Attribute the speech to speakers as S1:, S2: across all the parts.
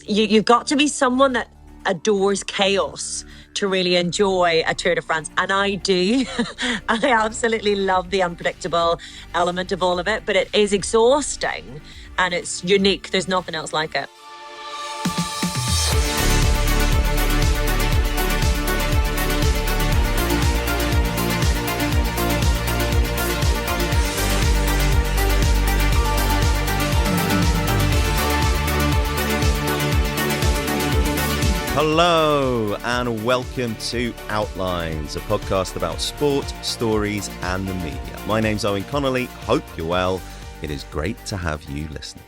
S1: you've got to be someone that adores chaos to really enjoy a Tour de France, and I do. I absolutely love the unpredictable element of all of it, but it is exhausting and it's unique. There's nothing else like it.
S2: Hello and welcome to Outlines, a podcast about sport, stories and the media. My name's Eoin Connolly, hope you're well. It is great to have you listening.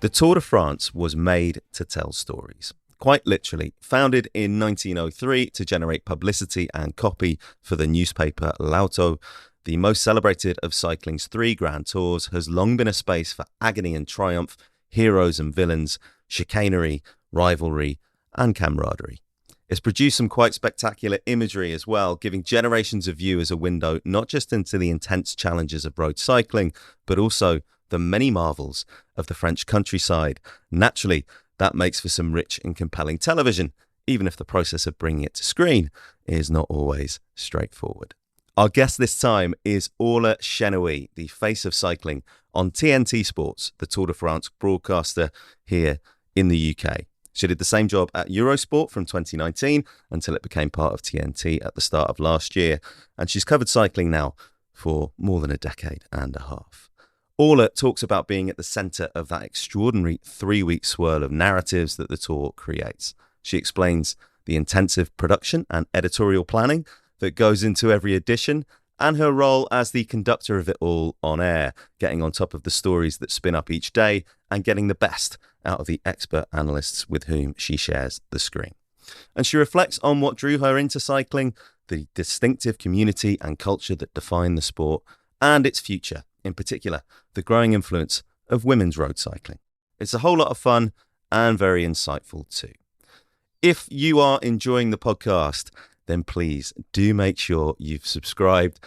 S2: The Tour de France was made to tell stories. Quite literally, founded in 1903 to generate publicity and copy for the newspaper L'Auto, the most celebrated of cycling's three grand tours has long been a space for agony and triumph, heroes and villains, chicanery, rivalry and camaraderie. It's produced some quite spectacular imagery as well, giving generations of viewers a window not just into the intense challenges of road cycling, but also the many marvels of the French countryside. Naturally, that makes for some rich and compelling television, even if the process of bringing it to screen is not always straightforward. Our guest this time is Orla Chennaoui, the face of cycling on TNT Sports, the Tour de France broadcaster here in the UK. She did the same job at Eurosport from 2019 until it became part of TNT at the start of last year. And she's covered cycling now for more than a decade and a half. Orla talks about being at the centre of that extraordinary 3-week swirl of narratives that the Tour creates. She explains the intensive production and editorial planning that goes into every edition and her role as the conductor of it all on air, getting on top of the stories that spin up each day and getting the best out of the expert analysts with whom she shares the screen. And she reflects on what drew her into cycling, the distinctive community and culture that define the sport, and its future, in particular, the growing influence of women's road cycling. It's a whole lot of fun and very insightful too. If you are enjoying the podcast, then please do make sure you've subscribed,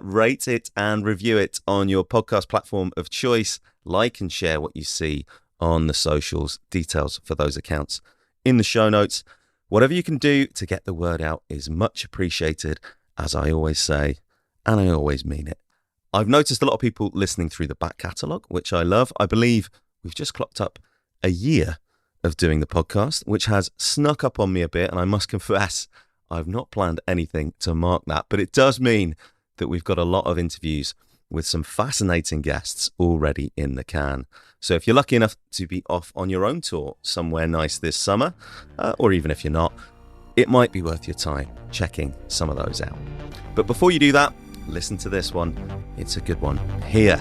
S2: rate it and review it on your podcast platform of choice. Like and share what you see on the socials. Details for those accounts in the show notes. Whatever you can do to get the word out is much appreciated, as I always say, and I always mean it. I've noticed a lot of people listening through the back catalogue, which I love. I believe we've just clocked up a year of doing the podcast, which has snuck up on me a bit, and I must confess, I've not planned anything to mark that, but it does mean that we've got a lot of interviews with some fascinating guests already in the can. So if you're lucky enough to be off on your own tour somewhere nice this summer, or even if you're not, it might be worth your time checking some of those out. But before you do that, listen to this one. It's a good one. Here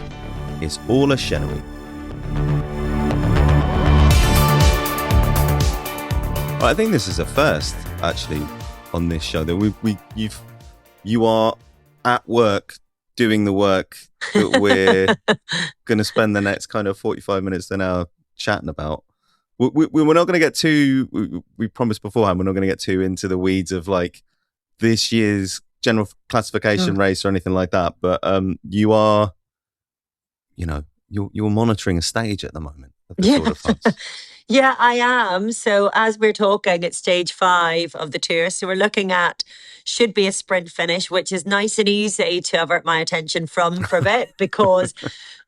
S2: is Orla Chennaoui. I think this is a first, actually, on this show that you are at work doing the work that we're going to spend the next kind of 45 minutes to an hour chatting about. We're not going to get too, we promised beforehand, we're not going to get too into the weeds of like this year's general classification race or anything like that. But you are, you're monitoring a stage at the moment of the Tour de France.
S1: Yeah, I am. So as we're talking, it's stage 5 of the tour. So we're looking at should be a sprint finish, which is nice and easy to avert my attention from for a bit because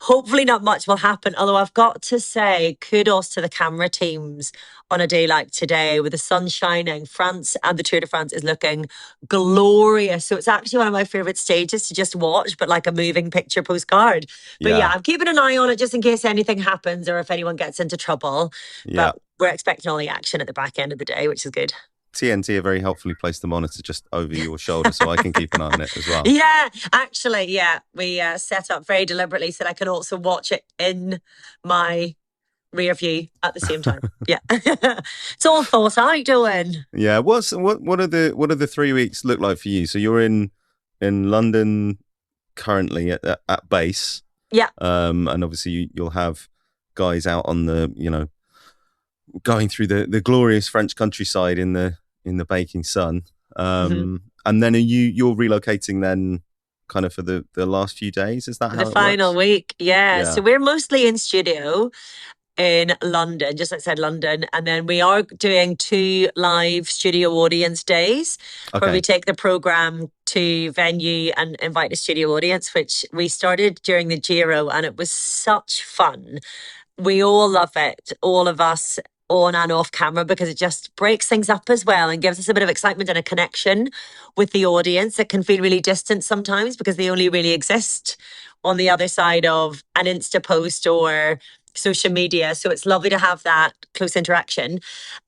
S1: hopefully not much will happen. Although I've got to say kudos to the camera teams on a day like today with the sun shining. France and the Tour de France is looking glorious. So it's actually one of my favourite stages to just watch, but like a moving picture postcard. But yeah, I'm keeping an eye on it just in case anything happens or if anyone gets into trouble.
S2: Yeah.
S1: But we're expecting all the action at the back end of the day, which is good.
S2: TNT are very helpfully placed the monitor just over your shoulder so I can keep an eye on it as well.
S1: Yeah, actually, yeah. We set up very deliberately so that I can also watch it in my rear view at the same time. Yeah. It's all thought out, doing.
S2: Yeah. What are the 3 weeks look like for you? So you're in London currently at base.
S1: Yeah.
S2: And obviously you'll have guys out on the, going through the glorious French countryside in the baking sun, and then you're relocating then kind of for the last few days. Is that how
S1: the final
S2: works?
S1: week? Yeah. So we're mostly in studio. in London, just outside London. And then we are doing 2 live studio audience days where we
S2: Okay.
S1: take the program to venue and invite a studio audience, which we started during the Giro, and it was such fun. We all love it, all of us, on and off camera, because it just breaks things up as well and gives us a bit of excitement and a connection with the audience that can feel really distant sometimes because they only really exist on the other side of an Insta post or social media. So it's lovely to have that close interaction.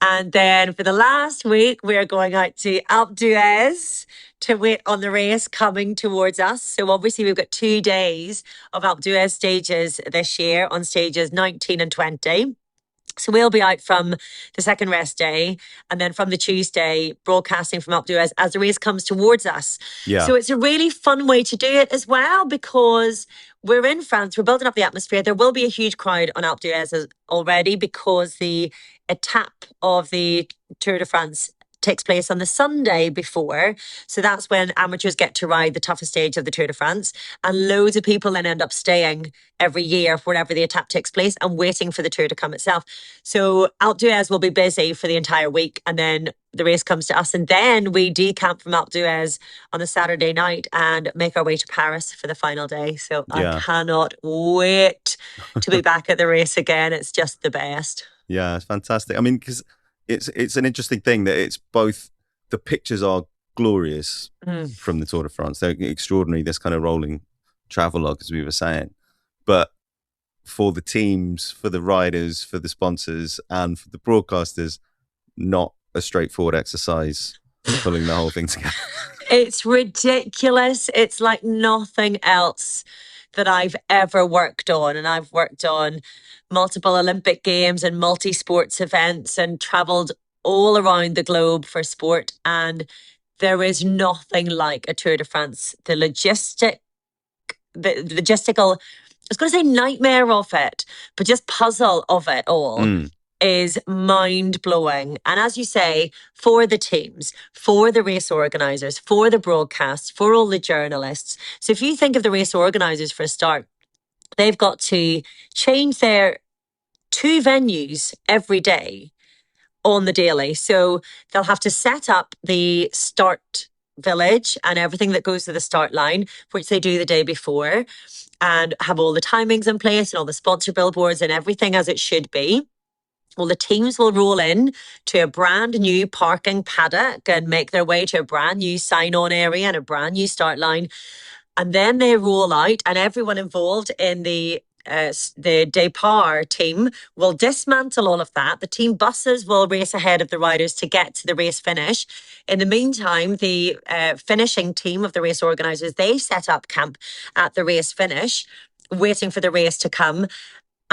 S1: And then for the last week, we're going out to Alpe d'Huez to wait on the race coming towards us. So obviously we've got 2 days of Alpe d'Huez stages this year on stages 19 and 20. So we'll be out from the second rest day and then from the Tuesday broadcasting from Alpe d'Huez as the race comes towards us.
S2: Yeah.
S1: So it's a really fun way to do it as well because we're in France, we're building up the atmosphere. There will be a huge crowd on Alpe d'Huez already because the etape of the Tour de France takes place on the Sunday before. So that's when amateurs get to ride the toughest stage of the Tour de France. And loads of people then end up staying every year wherever the etape takes place and waiting for the Tour to come itself. So Alpe d'Huez will be busy for the entire week. And then the race comes to us. And then we decamp from Alpe d'Huez on a Saturday night and make our way to Paris for the final day. So I
S2: Yeah.
S1: cannot wait to be back at the race again. It's just the best.
S2: Yeah, it's fantastic. I mean, because it's an interesting thing that it's both, the pictures are glorious from the Tour de France. They're extraordinary, this kind of rolling travelogue, as we were saying. But for the teams, for the riders, for the sponsors, and for the broadcasters, not a straightforward exercise pulling the whole thing together.
S1: It's ridiculous. It's like nothing else that I've ever worked on. And I've worked on multiple Olympic Games and multi-sports events and traveled all around the globe for sport. And there is nothing like a Tour de France. The logistical, I was going to say nightmare of it, but just puzzle of it all is mind blowing. And as you say, for the teams, for the race organisers, for the broadcasts, for all the journalists. So if you think of the race organisers for a start, they've got to change their 2 venues every day on the daily. So they'll have to set up the start village and everything that goes to the start line, which they do the day before, and have all the timings in place and all the sponsor billboards and everything as it should be. Well, the teams will roll in to a brand new parking paddock and make their way to a brand new sign-on area and a brand new start line. And then they roll out, and everyone involved in the départ team will dismantle all of that. The team buses will race ahead of the riders to get to the race finish. In the meantime, the finishing team of the race organisers, they set up camp at the race finish, waiting for the race to come.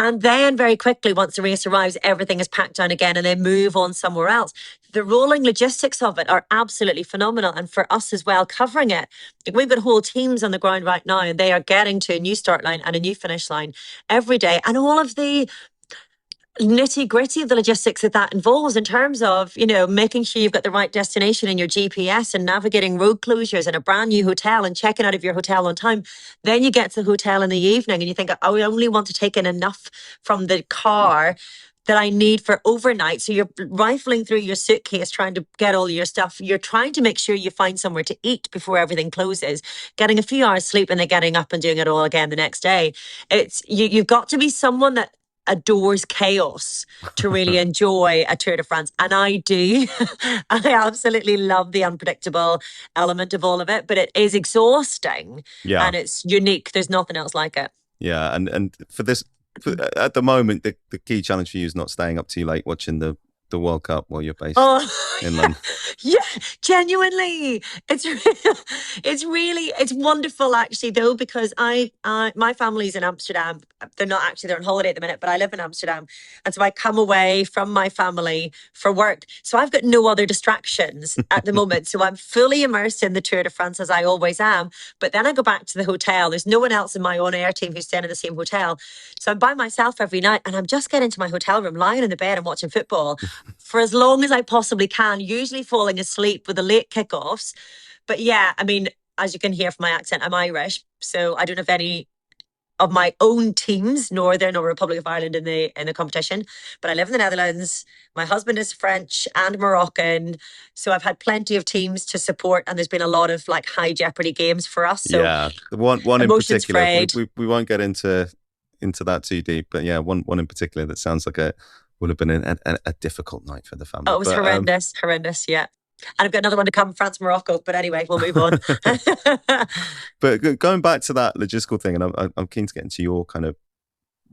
S1: And then very quickly, once the race arrives, everything is packed down again and they move on somewhere else. The rolling logistics of it are absolutely phenomenal. And for us as well, covering it, we've got whole teams on the ground right now and they are getting to a new start line and a new finish line every day. And all of the nitty gritty of the logistics that involves in terms of, making sure you've got the right destination in your GPS and navigating road closures and a brand new hotel and checking out of your hotel on time. Then you get to the hotel in the evening and you think, oh, I only want to take in enough from the car that I need for overnight. So you're rifling through your suitcase, trying to get all your stuff. You're trying to make sure you find somewhere to eat before everything closes, getting a few hours sleep and then getting up and doing it all again the next day. It's you've got to be someone that adores chaos to really enjoy a Tour de France. And I do. I absolutely love the unpredictable element of all of it, but it is exhausting and it's unique. There's nothing else like it.
S2: Yeah. And for this, at the moment, the key challenge for you is not staying up too late watching the World Cup while you're based in London.
S1: Yeah, genuinely. It's wonderful actually though, because my family's in Amsterdam. They're on holiday at the minute, but I live in Amsterdam. And so I come away from my family for work. So I've got no other distractions at the moment. So I'm fully immersed in the Tour de France as I always am. But then I go back to the hotel. There's no one else in my own air team who's staying in the same hotel. So I'm by myself every night and I'm just getting to my hotel room, lying in the bed and watching football for as long as I possibly can, usually falling asleep with the late kickoffs. But yeah, I mean, as you can hear from my accent, I'm Irish. So I don't have any of my own teams, Northern or Republic of Ireland in the competition. But I live in the Netherlands. My husband is French and Moroccan. So I've had plenty of teams to support, and there's been a lot of like high jeopardy games for us. So
S2: Yeah, the one in
S1: emotions
S2: particular,
S1: frayed.
S2: we won't get into that too deep, but yeah, one in particular that sounds like it would have been a difficult night for the family.
S1: Oh, it was horrendous, yeah. And I've got another one to come, France, Morocco. But anyway, we'll move on.
S2: But going back to that logistical thing, and I'm keen to get into your kind of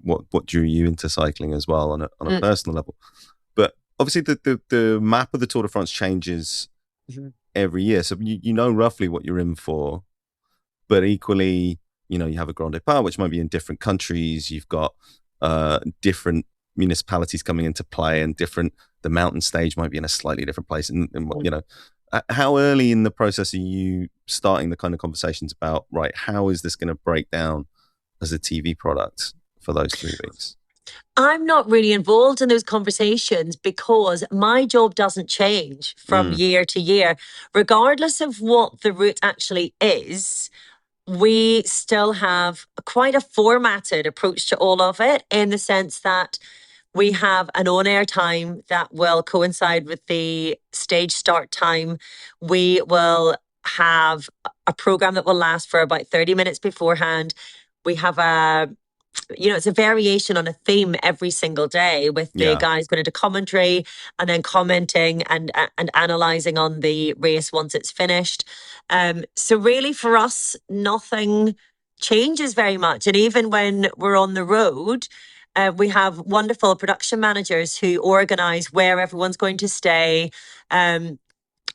S2: what drew you into cycling as well on a personal level. But obviously, the map of the Tour de France changes every year, so you know roughly what you're in for. But equally, you know, you have a Grand Départ, which might be in different countries. You've got different municipalities coming into play, and the mountain stage might be in a slightly different place. And you know, how early in the process are you starting the kind of conversations about, right, how is this going to break down as a TV product for those 3 weeks?
S1: I'm not really involved in those conversations because my job doesn't change from year to year. Regardless of what the route actually is, we still have quite a formatted approach to all of it, in the sense that we have an on-air time that will coincide with the stage start time. We will have a program that will last for about 30 minutes beforehand. We have it's a variation on a theme every single day, with the guys going into commentary and then commenting and analysing on the race once it's finished. So really for us, nothing changes very much. And even when we're on the road, we have wonderful production managers who organise where everyone's going to stay, and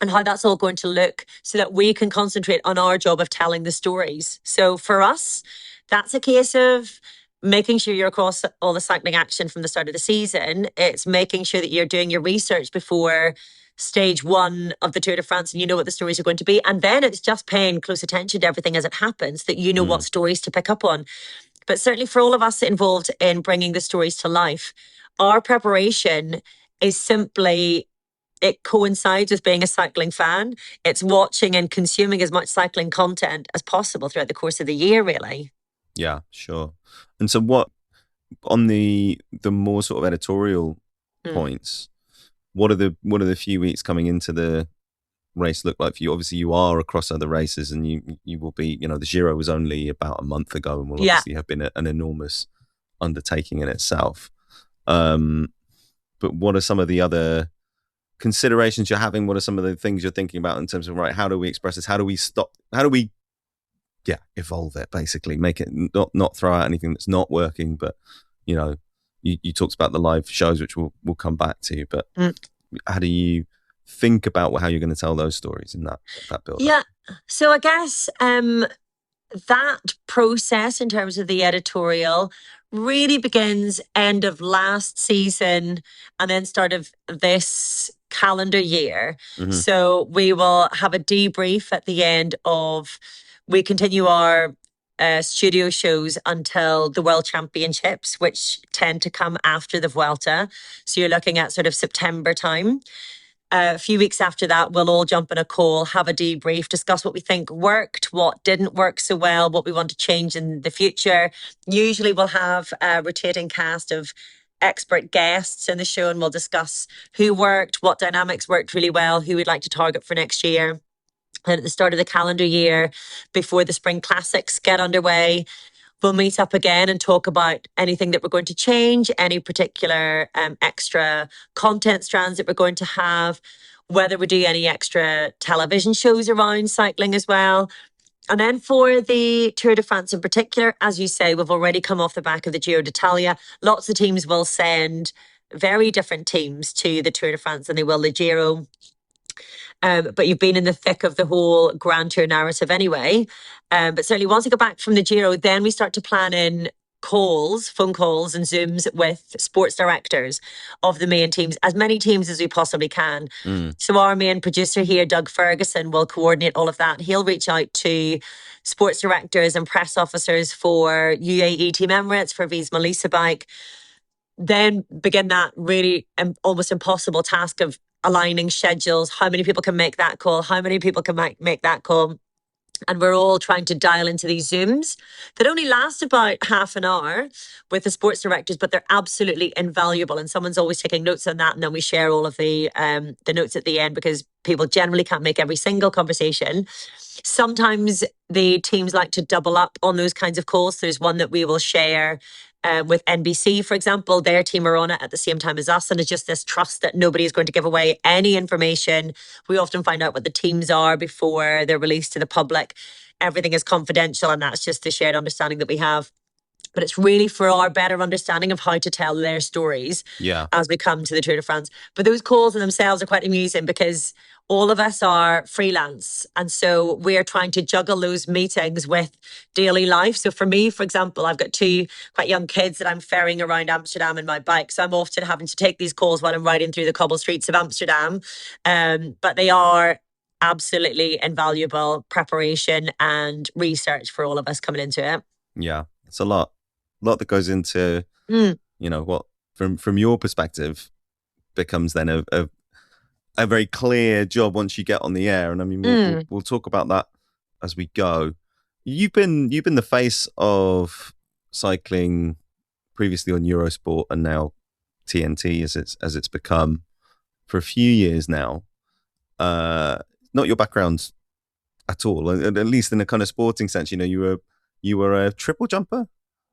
S1: how that's all going to look, so that we can concentrate on our job of telling the stories. So for us, that's a case of making sure you're across all the cycling action from the start of the season. It's making sure that you're doing your research before stage 1 of the Tour de France, and you know what the stories are going to be. And then it's just paying close attention to everything as it happens, that you know what stories to pick up on. But certainly for all of us involved in bringing the stories to life, our preparation is simply, it coincides with being a cycling fan. It's watching and consuming as much cycling content as possible throughout the course of the year, really.
S2: Yeah, sure. And so what, on the more sort of editorial points, what are the few weeks coming into the race look like for you? Obviously you are across other races, and you will be, you know, the Giro was only about a month ago, and will obviously have been an enormous undertaking in itself. But what are some of the other considerations you're having? What are some of the things you're thinking about in terms of, right, how do we express this? How do we evolve it, basically, make it not throw out anything that's not working? But, you know, you talked about the live shows, which we'll come back to, but how do you think about how you're going to tell those stories in that build?
S1: Yeah. So I guess that process in terms of the editorial really begins end of last season and then start of this calendar year. So we will have a debrief at the end of, we continue our studio shows until the World Championships, which tend to come after the Vuelta. So you're looking at sort of September time. A few weeks after that, we'll all jump in a call, have a debrief, discuss what we think worked, what didn't work so well, what we want to change in the future. Usually we'll have a rotating cast of expert guests in the show, and we'll discuss who worked, what dynamics worked really well, who we'd like to target for next year. And at the start of the calendar year, before the spring classics get underway, we'll meet up again and talk about anything that we're going to change, any particular extra content strands that we're going to have, whether we do any extra television shows around cycling as well. And then for the Tour de France in particular, as you say, we've already come off the back of the Giro d'Italia. Lots of teams will send very different teams to the Tour de France than they will the Giro. But you've been in the thick of the whole Grand Tour narrative anyway. But certainly once we go back from the Giro, then we start to plan in phone calls and Zooms with sports directors of the main teams, as many teams as we possibly can. So our main producer here, Doug Ferguson, will coordinate all of that. He'll reach out to sports directors and press officers for UAE Team Emirates, for Visma Lease Bike, then begin that really almost impossible task of aligning schedules. How many people can make that call? How many people can make that call? And we're all trying to dial into these Zooms that only last about half an hour with the sports directors, but they're absolutely invaluable. And someone's always taking notes on that. And then we share all of the notes at the end, because people generally can't make every single conversation. Sometimes the teams like to double up on those kinds of calls. There's one that we will share with NBC, for example. Their team are on it at the same time as us, and it's just this trust that nobody is going to give away any information. We often find out what the teams are before they're released to the public. Everything is confidential, and that's just the shared understanding that we have. But it's really for our better understanding of how to tell their stories as we come to the Tour de France. But those calls in themselves are quite amusing, because all of us are freelance. And so we're trying to juggle those meetings with daily life. So for me, for example, I've got two quite young kids that I'm ferrying around Amsterdam in my bike. So I'm often having to take these calls while I'm riding through the cobble streets of Amsterdam. But they are absolutely invaluable preparation and research for all of us coming into it.
S2: Yeah, it's a lot that goes into, what from your perspective becomes then a very clear job once you get on the air. And I mean, we'll talk about that as we go. You've been the face of cycling previously on Eurosport and now TNT as it's become for a few years now. Not your background at all, at least in a kind of sporting sense. You were a triple jumper.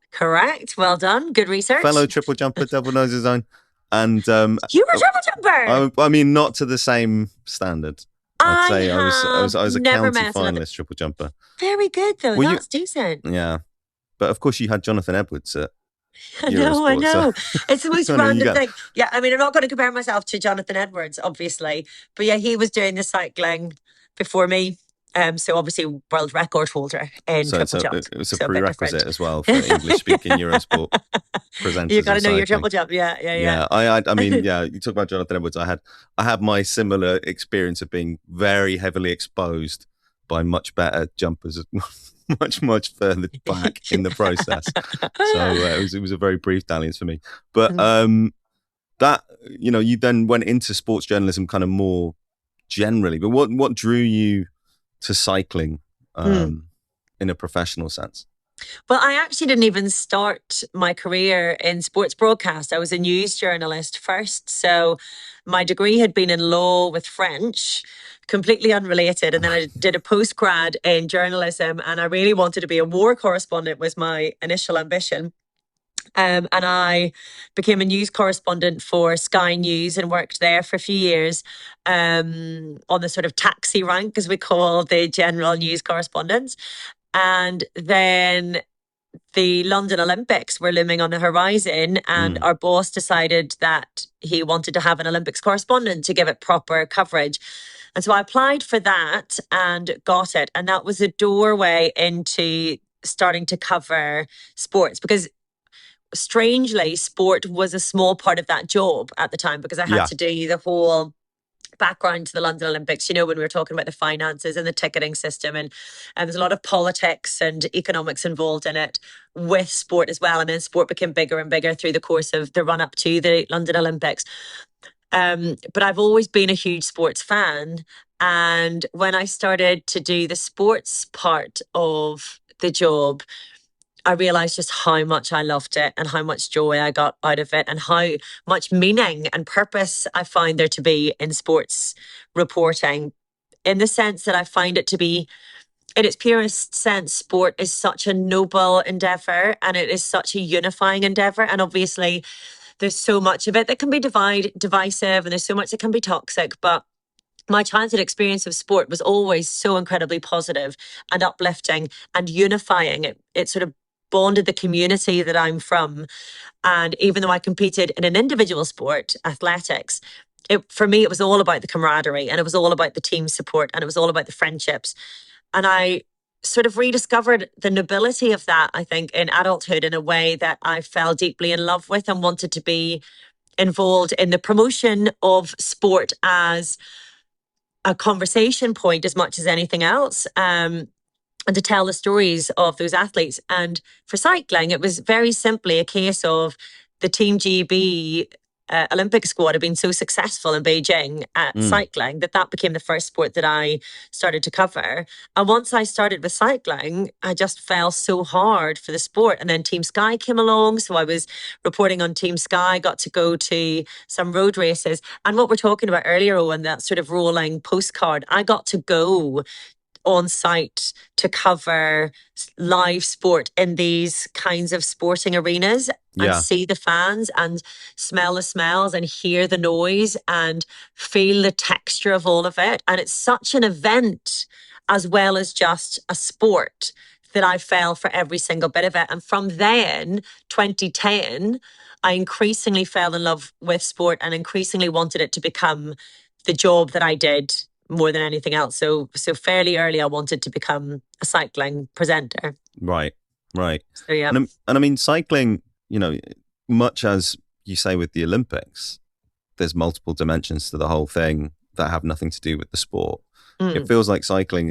S1: Correct. Well done. Good research.
S2: Fellow triple jumper, Devil Knows His Own. And
S1: you were a triple jumper.
S2: I mean, not to the same standard. I'd say I was a county finalist triple jumper.
S1: Very good though. That's decent.
S2: Yeah, but of course you had Jonathan Edwards at
S1: I know. So. It's the most random thing. Yeah, I mean, I'm not going to compare myself to Jonathan Edwards, obviously, but yeah, he was doing the cycling before me. So obviously world record holder in triple jump.
S2: It was a prerequisite as well for English-speaking Eurosport presenters.
S1: You got to know your triple jump. Yeah.
S2: I mean, yeah. You talk about Jonathan Edwards. I had my similar experience of being very heavily exposed by much better jumpers, much further back in the process. So it was a very brief dalliance for me. But that you then went into sports journalism kind of more generally. But what drew you to cycling in a professional sense?
S1: Well, I actually didn't even start my career in sports broadcast. I was a news journalist first. So my degree had been in law with French, completely unrelated. And then I did a postgrad in journalism, and I really wanted to be a war correspondent was my initial ambition. And I became a news correspondent for Sky News and worked there for a few years on the sort of taxi rank, as we call the general news correspondents. And then the London Olympics were looming on the horizon, and our boss decided that he wanted to have an Olympics correspondent to give it proper coverage. And so I applied for that and got it. And that was a doorway into starting to cover sports, because strangely, sport was a small part of that job at the time, because I had to do the whole background to the London Olympics, when we were talking about the finances and the ticketing system, and there's a lot of politics and economics involved in it with sport as well. And then sport became bigger and bigger through the course of the run up to the London Olympics. But I've always been a huge sports fan. And when I started to do the sports part of the job, I realized just how much I loved it and how much joy I got out of it and how much meaning and purpose I find there to be in sports reporting, in the sense that I find it to be, in its purest sense, sport is such a noble endeavor, and it is such a unifying endeavor. And obviously there's so much of it that can be divisive, and there's so much that can be toxic. But my childhood experience of sport was always so incredibly positive and uplifting and unifying. It sort of bonded the community that I'm from. And even though I competed in an individual sport, athletics, for me, it was all about the camaraderie, and it was all about the team support, and it was all about the friendships. And I sort of rediscovered the nobility of that, I think, in adulthood, in a way that I fell deeply in love with and wanted to be involved in the promotion of sport as a conversation point as much as anything else. And to tell the stories of those athletes. And for cycling, it was very simply a case of the Team GB Olympic squad had been so successful in Beijing at cycling that became the first sport that I started to cover. And once I started with cycling, I just fell so hard for the sport. And then Team Sky came along. So I was reporting on Team Sky, got to go to some road races. And what we're talking about earlier, Owen, that sort of rolling postcard, I got to go on site to cover live sport in these kinds of sporting arenas and see the fans and smell the smells and hear the noise and feel the texture of all of it. And it's such an event as well as just a sport that I fell for every single bit of it. And from then, 2010, I increasingly fell in love with sport and increasingly wanted it to become the job that I did more than anything else. So fairly early, I wanted to become a cycling presenter.
S2: Right.
S1: So, yeah.
S2: And I mean, cycling, much as you say with the Olympics, there's multiple dimensions to the whole thing that have nothing to do with the sport. It feels like cycling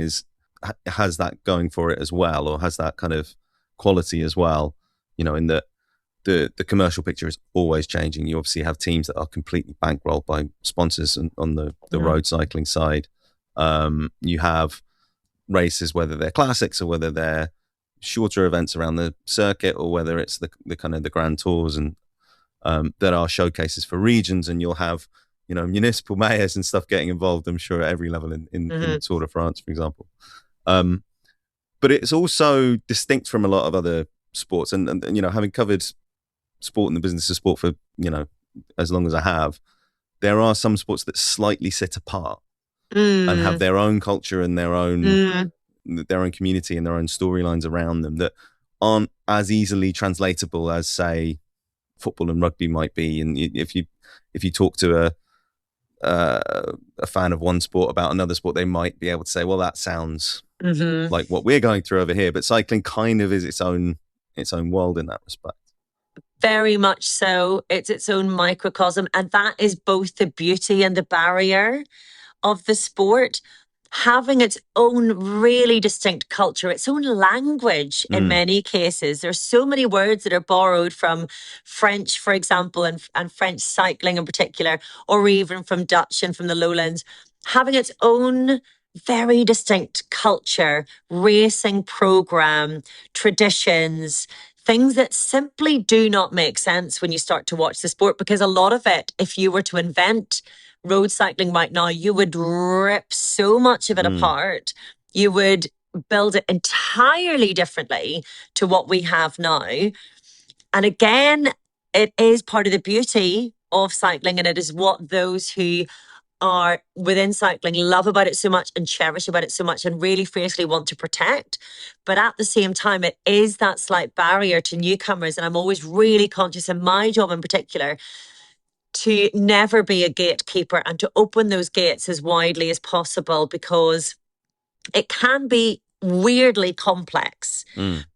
S2: has that going for it as well, or has that kind of quality as well, in that the commercial picture is always changing. You obviously have teams that are completely bankrolled by sponsors on the road cycling side. You have races, whether they're classics or whether they're shorter events around the circuit, or whether it's the kind of the grand tours and that are showcases for regions. And you'll have, municipal mayors and stuff getting involved, I'm sure, at every level in the Tour de France, for example. But it's also distinct from a lot of other sports. And having covered sport and the business of sport for as long as I have, there are some sports that slightly sit apart and have their own culture and their own community and their own storylines around them that aren't as easily translatable as, say, football and rugby might be. And if you talk to a fan of one sport about another sport, they might be able to say, well, that sounds like what we're going through over here. But cycling kind of is its own world in that respect.
S1: Very much so. It's its own microcosm. And that is both the beauty and the barrier of the sport. Having its own really distinct culture, its own language in many cases. There's so many words that are borrowed from French, for example, and French cycling in particular, or even from Dutch and from the lowlands. Having its own very distinct culture, racing program, traditions, things that simply do not make sense when you start to watch the sport, because a lot of it, if you were to invent road cycling right now, you would rip so much of it apart. You would build it entirely differently to what we have now. And again, it is part of the beauty of cycling, and it is what those who are within cycling love about it so much and cherish about it so much and really fiercely want to protect. But at the same time, it is that slight barrier to newcomers. And I'm always really conscious in my job in particular to never be a gatekeeper and to open those gates as widely as possible, because it can be weirdly complex,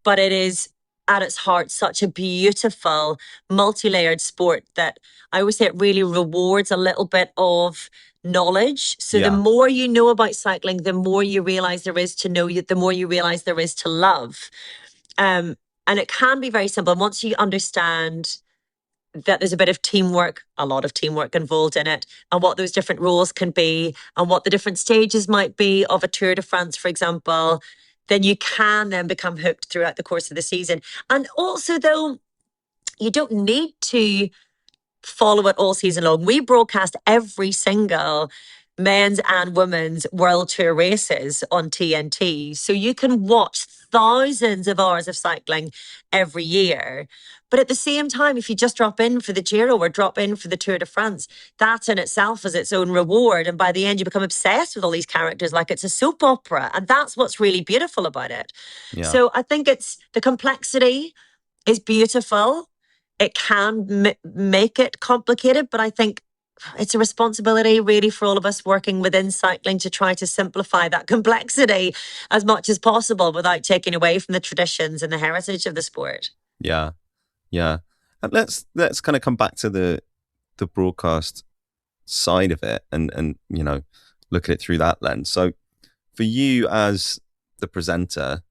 S1: but it is at its heart such a beautiful, multi-layered sport that I always say it really rewards a little bit of knowledge. So the more you know about cycling, the more you realize there is to know, the more you realize there is to love. And it can be very simple. And once you understand that there's a bit of teamwork, a lot of teamwork involved in it, and what those different roles can be and what the different stages might be of a Tour de France, for example, then you can then become hooked throughout the course of the season. And also, though, you don't need to follow it all season long. We broadcast every single men's and women's World Tour races on TNT. So you can watch thousands of hours of cycling every year. But at the same time, if you just drop in for the Giro or drop in for the Tour de France, that in itself is its own reward. And by the end, you become obsessed with all these characters like it's a soap opera. And that's what's really beautiful about it. Yeah. So I think it's the complexity is beautiful. It can make it complicated, but I think it's a responsibility really for all of us working within cycling to try to simplify that complexity as much as possible without taking away from the traditions and the heritage of the sport.
S2: Yeah. And let's kind of come back to the broadcast side of it and look at it through that lens. So for you as the presenter,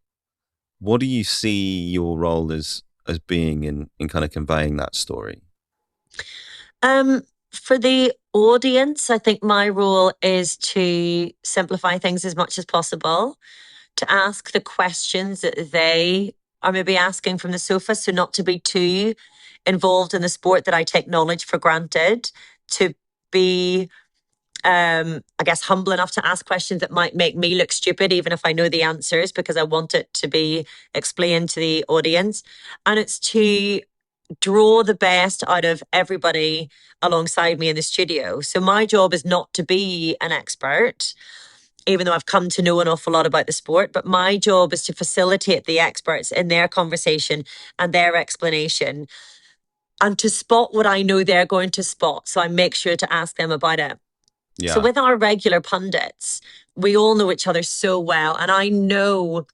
S2: what do you see your role as being in kind of conveying that story?
S1: Um, for the audience, I think my role is to simplify things as much as possible, to ask the questions that they are maybe asking from the sofa. So not to be too involved in the sport that I take knowledge for granted, to be I guess humble enough to ask questions that might make me look stupid, even if I know the answers, because I want it to be explained to the audience. And it's to draw the best out of everybody alongside me in the studio. So my job is not to be an expert, even though I've come to know an awful lot about the sport, but my job is to facilitate the experts in their conversation and their explanation, and to spot what I know they're going to spot. So I make sure to ask them about it. So
S2: Yeah.
S1: with our regular pundits, we all know each other so well. And I know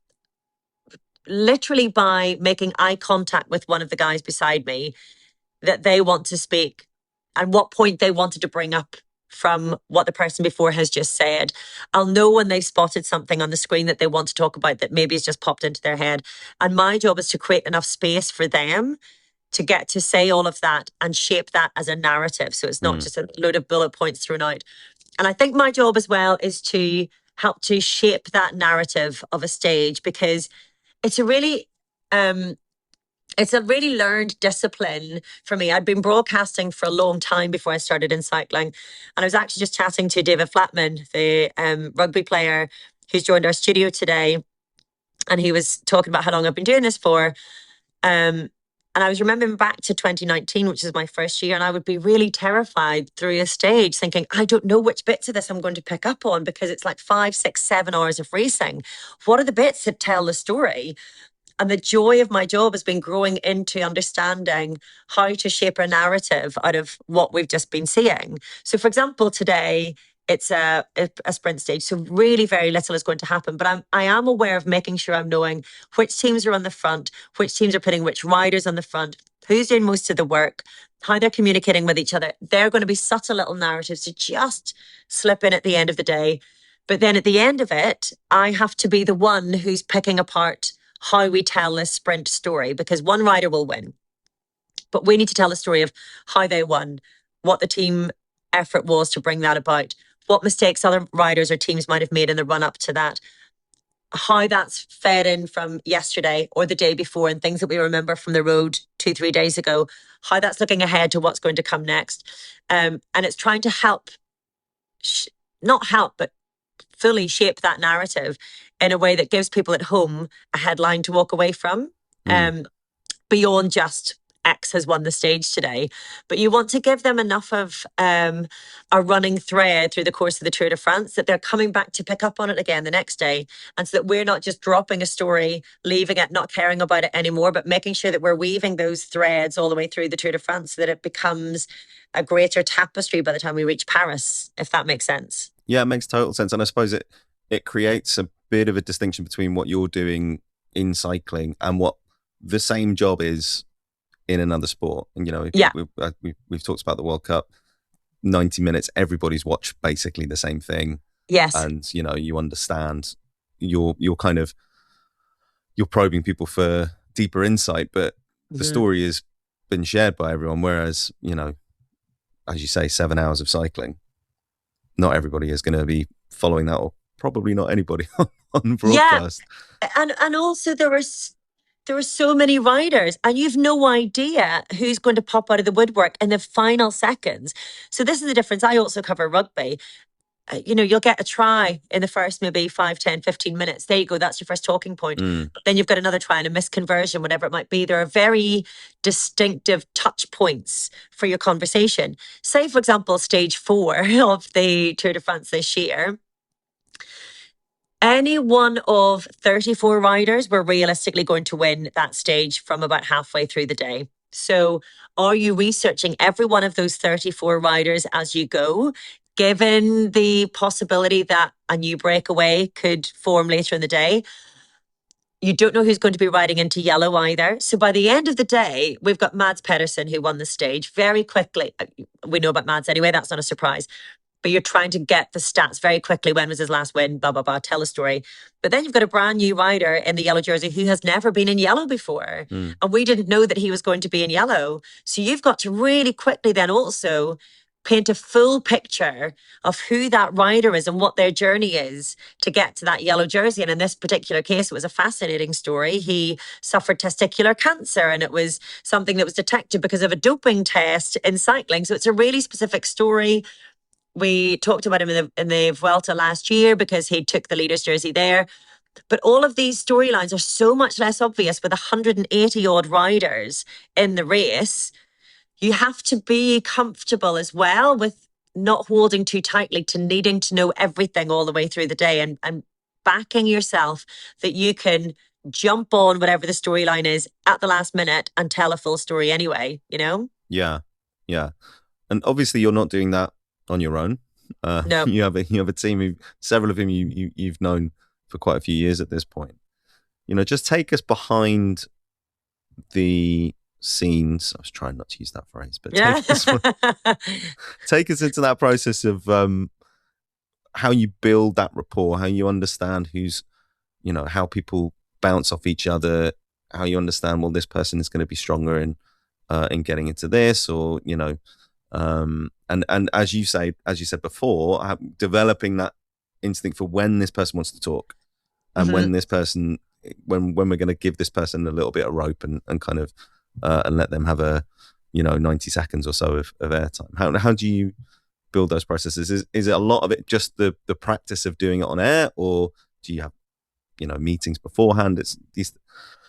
S1: literally by making eye contact with one of the guys beside me that they want to speak and what point they wanted to bring up from what the person before has just said. I'll know when they've spotted something on the screen that they want to talk about that maybe has just popped into their head. And my job is to create enough space for them to get to say all of that and shape that as a narrative. So it's not just a load of bullet points thrown out. And I think my job as well is to help to shape that narrative of a stage, because it's a really learned discipline for me. I'd been broadcasting for a long time before I started in cycling. And I was actually just chatting to David Flatman, the rugby player who's joined our studio today. And he was talking about how long I've been doing this for. And I was remembering back to 2019, which is my first year, and I would be really terrified through a stage thinking, I don't know which bits of this I'm going to pick up on, because it's like 5, 6, 7 hours of racing. What are the bits that tell the story? And the joy of my job has been growing into understanding how to shape a narrative out of what we've just been seeing. So, for example, today it's a sprint stage, so really very little is going to happen. But I am aware of making sure I'm knowing which teams are on the front, which teams are putting which riders on the front, who's doing most of the work, how they're communicating with each other. They're going to be subtle little narratives to just slip in at the end of the day. But then at the end of it, I have to be the one who's picking apart how we tell this sprint story, because one rider will win, but we need to tell the story of how they won, what the team effort was to bring that about, what mistakes other riders or teams might have made in the run up to that, how that's fed in from yesterday or the day before, and things that we remember from the road 2-3 days ago, how that's looking ahead to what's going to come next. And it's trying to help, not help, but fully shape that narrative in a way that gives people at home a headline to walk away from, beyond just X has won the stage today. But you want to give them enough of a running thread through the course of the Tour de France that they're coming back to pick up on it again the next day. And so that we're not just dropping a story, leaving it, not caring about it anymore, but making sure that we're weaving those threads all the way through the Tour de France so that it becomes a greater tapestry by the time we reach Paris, if that makes sense.
S2: Yeah, it makes total sense. And I suppose it creates a bit of a distinction between what you're doing in cycling and what the same job is in another sport. And, we've talked about the World Cup, 90 minutes, everybody's watched basically the same thing.
S1: Yes.
S2: And, you understand, you're probing people for deeper insight, but the story has been shared by everyone. Whereas, as you say, 7 hours of cycling, not everybody is going to be following that, or probably not anybody on broadcast.
S1: Yeah. And also there are so many riders, and you've no idea who's going to pop out of the woodwork in the final seconds. So this is the difference. I also cover rugby. You'll get a try in the first maybe 5, 10, 15 minutes. There you go. That's your first talking point. Then you've got another try and a misconversion, whatever it might be. There are very distinctive touch points for your conversation. Say, for example, stage 4 of the Tour de France this year. Any one of 34 riders were realistically going to win that stage from about halfway through the day. So are you researching every one of those 34 riders as you go, given the possibility that a new breakaway could form later in the day? You don't know who's going to be riding into yellow either. So by the end of the day, we've got Mads Pedersen, who won the stage very quickly. We know about Mads anyway, that's not a surprise. but you're trying to get the stats very quickly. When was his last win? Blah, blah, blah, tell a story. But then you've got a brand new rider in the yellow jersey who has never been in yellow before. And we didn't know that he was going to be in yellow. So you've got to really quickly then also paint a full picture of who that rider is and what their journey is to get to that yellow jersey. And in this particular case, it was a fascinating story. He suffered testicular cancer, and it was something that was detected because of a doping test in cycling. So it's a really specific story. We talked about him in the Vuelta last year because he took the leader's jersey there. But all of these storylines are so much less obvious with 180 odd riders in the race. You have to be comfortable as well with not holding too tightly to needing to know everything all the way through the day, and backing yourself that you can jump on whatever the storyline is at the last minute and tell a full story anyway, you know?
S2: Yeah. And obviously you're not doing that on your own.
S1: No.
S2: You have a team several of whom you've known for quite a few years at this point. Just take us behind the scenes. I was trying not to use that phrase, but take us into that process of how you build that rapport, how you understand who's, how people bounce off each other, how you understand, well, this person is going to be stronger in getting into this, or and as you said before, developing that instinct for when this person wants to talk, and when this person, when we're going to give this person a little bit of rope and kind of and let them have a 90 seconds or so of airtime. How do you build those processes? Is it a lot of it just the practice of doing it on air, or do you have meetings beforehand? It's these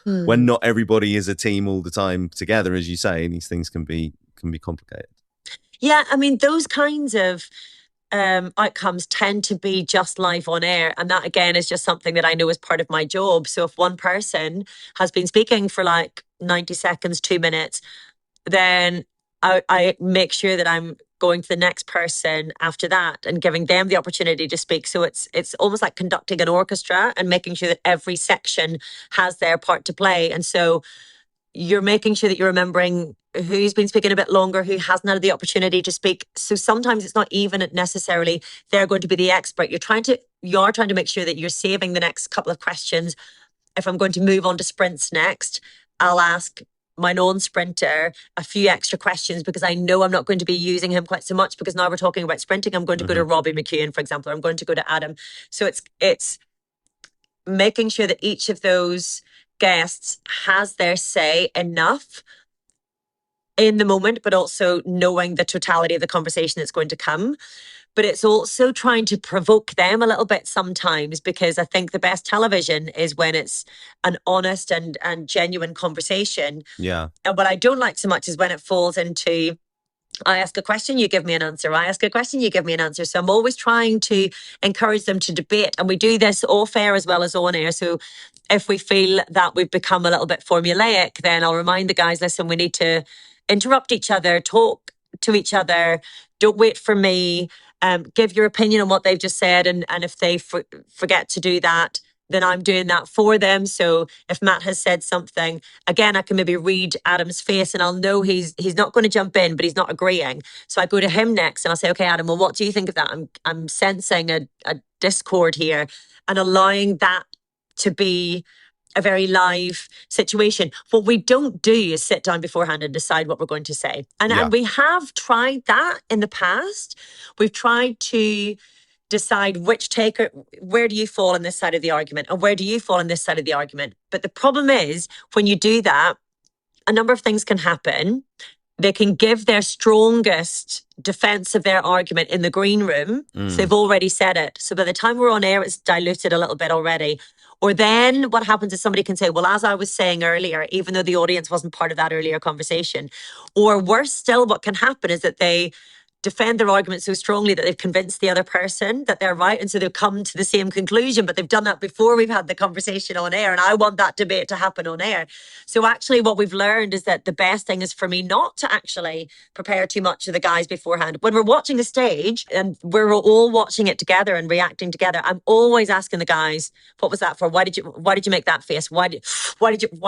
S2: when not everybody is a team all the time together, as you say, these things can be complicated.
S1: Yeah, I mean, those kinds of outcomes tend to be just live on air. And that, again, is just something that I know is part of my job. So if one person has been speaking for like 90 seconds, 2 minutes, then I make sure that I'm going to the next person after that and giving them the opportunity to speak. So it's almost like conducting an orchestra and making sure that every section has their part to play. And so you're making sure that you're remembering who's been speaking a bit longer, who hasn't had the opportunity to speak. So sometimes it's not even necessarily they're going to be the expert. You are trying to make sure that you're saving the next couple of questions. If I'm going to move on to sprints next, I'll ask my non-sprinter a few extra questions because I know I'm not going to be using him quite so much, because now we're talking about sprinting. I'm going to go to Robbie McEwen, for example, or I'm going to go to Adam. So it's making sure that each of those guests has their say enough in the moment, but also knowing the totality of the conversation that's going to come. But it's also trying to provoke them a little bit sometimes, because I think the best television is when it's an honest and genuine conversation.
S2: Yeah.
S1: And what I don't like so much is when it falls into, I ask a question, you give me an answer. I ask a question, you give me an answer. So I'm always trying to encourage them to debate. And we do this off air as well as on air. So if we feel that we've become a little bit formulaic, then I'll remind the guys, listen, we need to interrupt each other, talk to each other. Don't wait for me. Give your opinion on what they've just said. And if they forget to do that, then I'm doing that for them. So if Matt has said something, again, I can maybe read Adam's face and I'll know he's not going to jump in, but he's not agreeing. So I go to him next and I'll say, okay, Adam, well, what do you think of that? I'm sensing a discord here, and allowing that to be a very live situation. What we don't do is sit down beforehand and decide what we're going to say. And we have tried that in the past. We've tried to decide where do you fall on this side of the argument, and where do you fall on this side of the argument. But the problem is, when you do that, a number of things can happen. They can give their strongest defense of their argument in the green room. So they've already said it. So by the time we're on air, it's diluted a little bit already. Or then what happens is somebody can say, well, as I was saying earlier, even though the audience wasn't part of that earlier conversation. Or worse still, what can happen is that they defend their argument so strongly that they've convinced the other person that they're right. And so they've come to the same conclusion, but they've done that before we've had the conversation on air. And I want that debate to happen on air. So actually what we've learned is that the best thing is for me not to actually prepare too much of the guys beforehand. When we're watching the stage and we're all watching it together and reacting together, I'm always asking the guys, what was that for? Why did you make that face? Why do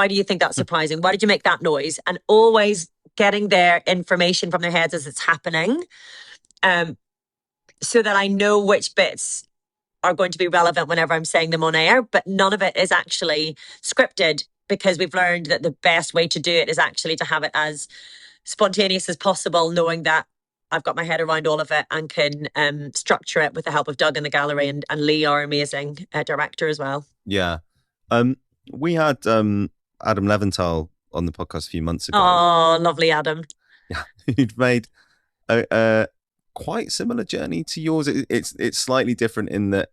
S1: you think that's surprising? Why did you make that noise? And always getting their information from their heads as it's happening. so that I know which bits are going to be relevant whenever I'm saying them on air, but none of it is actually scripted, because we've learned that the best way to do it is actually to have it as spontaneous as possible, knowing that I've got my head around all of it and can structure it with the help of Doug in the gallery and Lee, our amazing director as well.
S2: Yeah. We had Adam Leventhal on the podcast a few months ago.
S1: Oh, lovely Adam.
S2: Yeah, who'd made a quite similar journey to yours. It's slightly different in that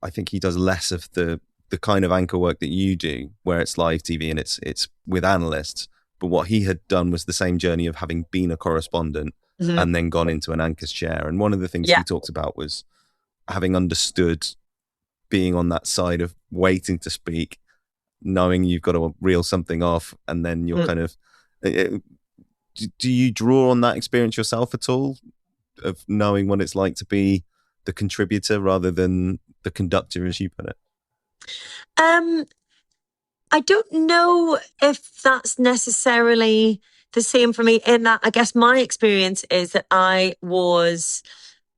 S2: I think he does less of the kind of anchor work that you do, where it's live TV and it's with analysts. But what he had done was the same journey of having been a correspondent and then gone into an anchor's chair. And one of the things he talked about was having understood being on that side of waiting to speak, knowing you've got to reel something off, and then you're kind of... Do you draw on that experience yourself at all, of knowing what it's like to be the contributor rather than the conductor, as you put it?
S1: I don't know if that's necessarily the same for me, in that I guess my experience is that I was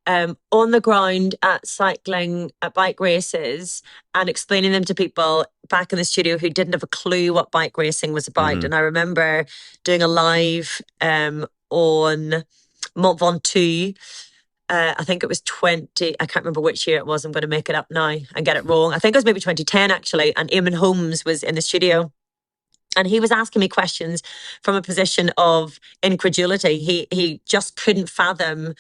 S1: on the ground at cycling at bike races and explaining them to people back in the studio who didn't have a clue what bike racing was about. And I remember doing a live on Mont Ventoux. I think it was 20, I can't remember which year it was. I'm going to make it up now and get it wrong. I think it was maybe 2010 actually. And Eamon Holmes was in the studio. And he was asking me questions from a position of incredulity. He just couldn't fathom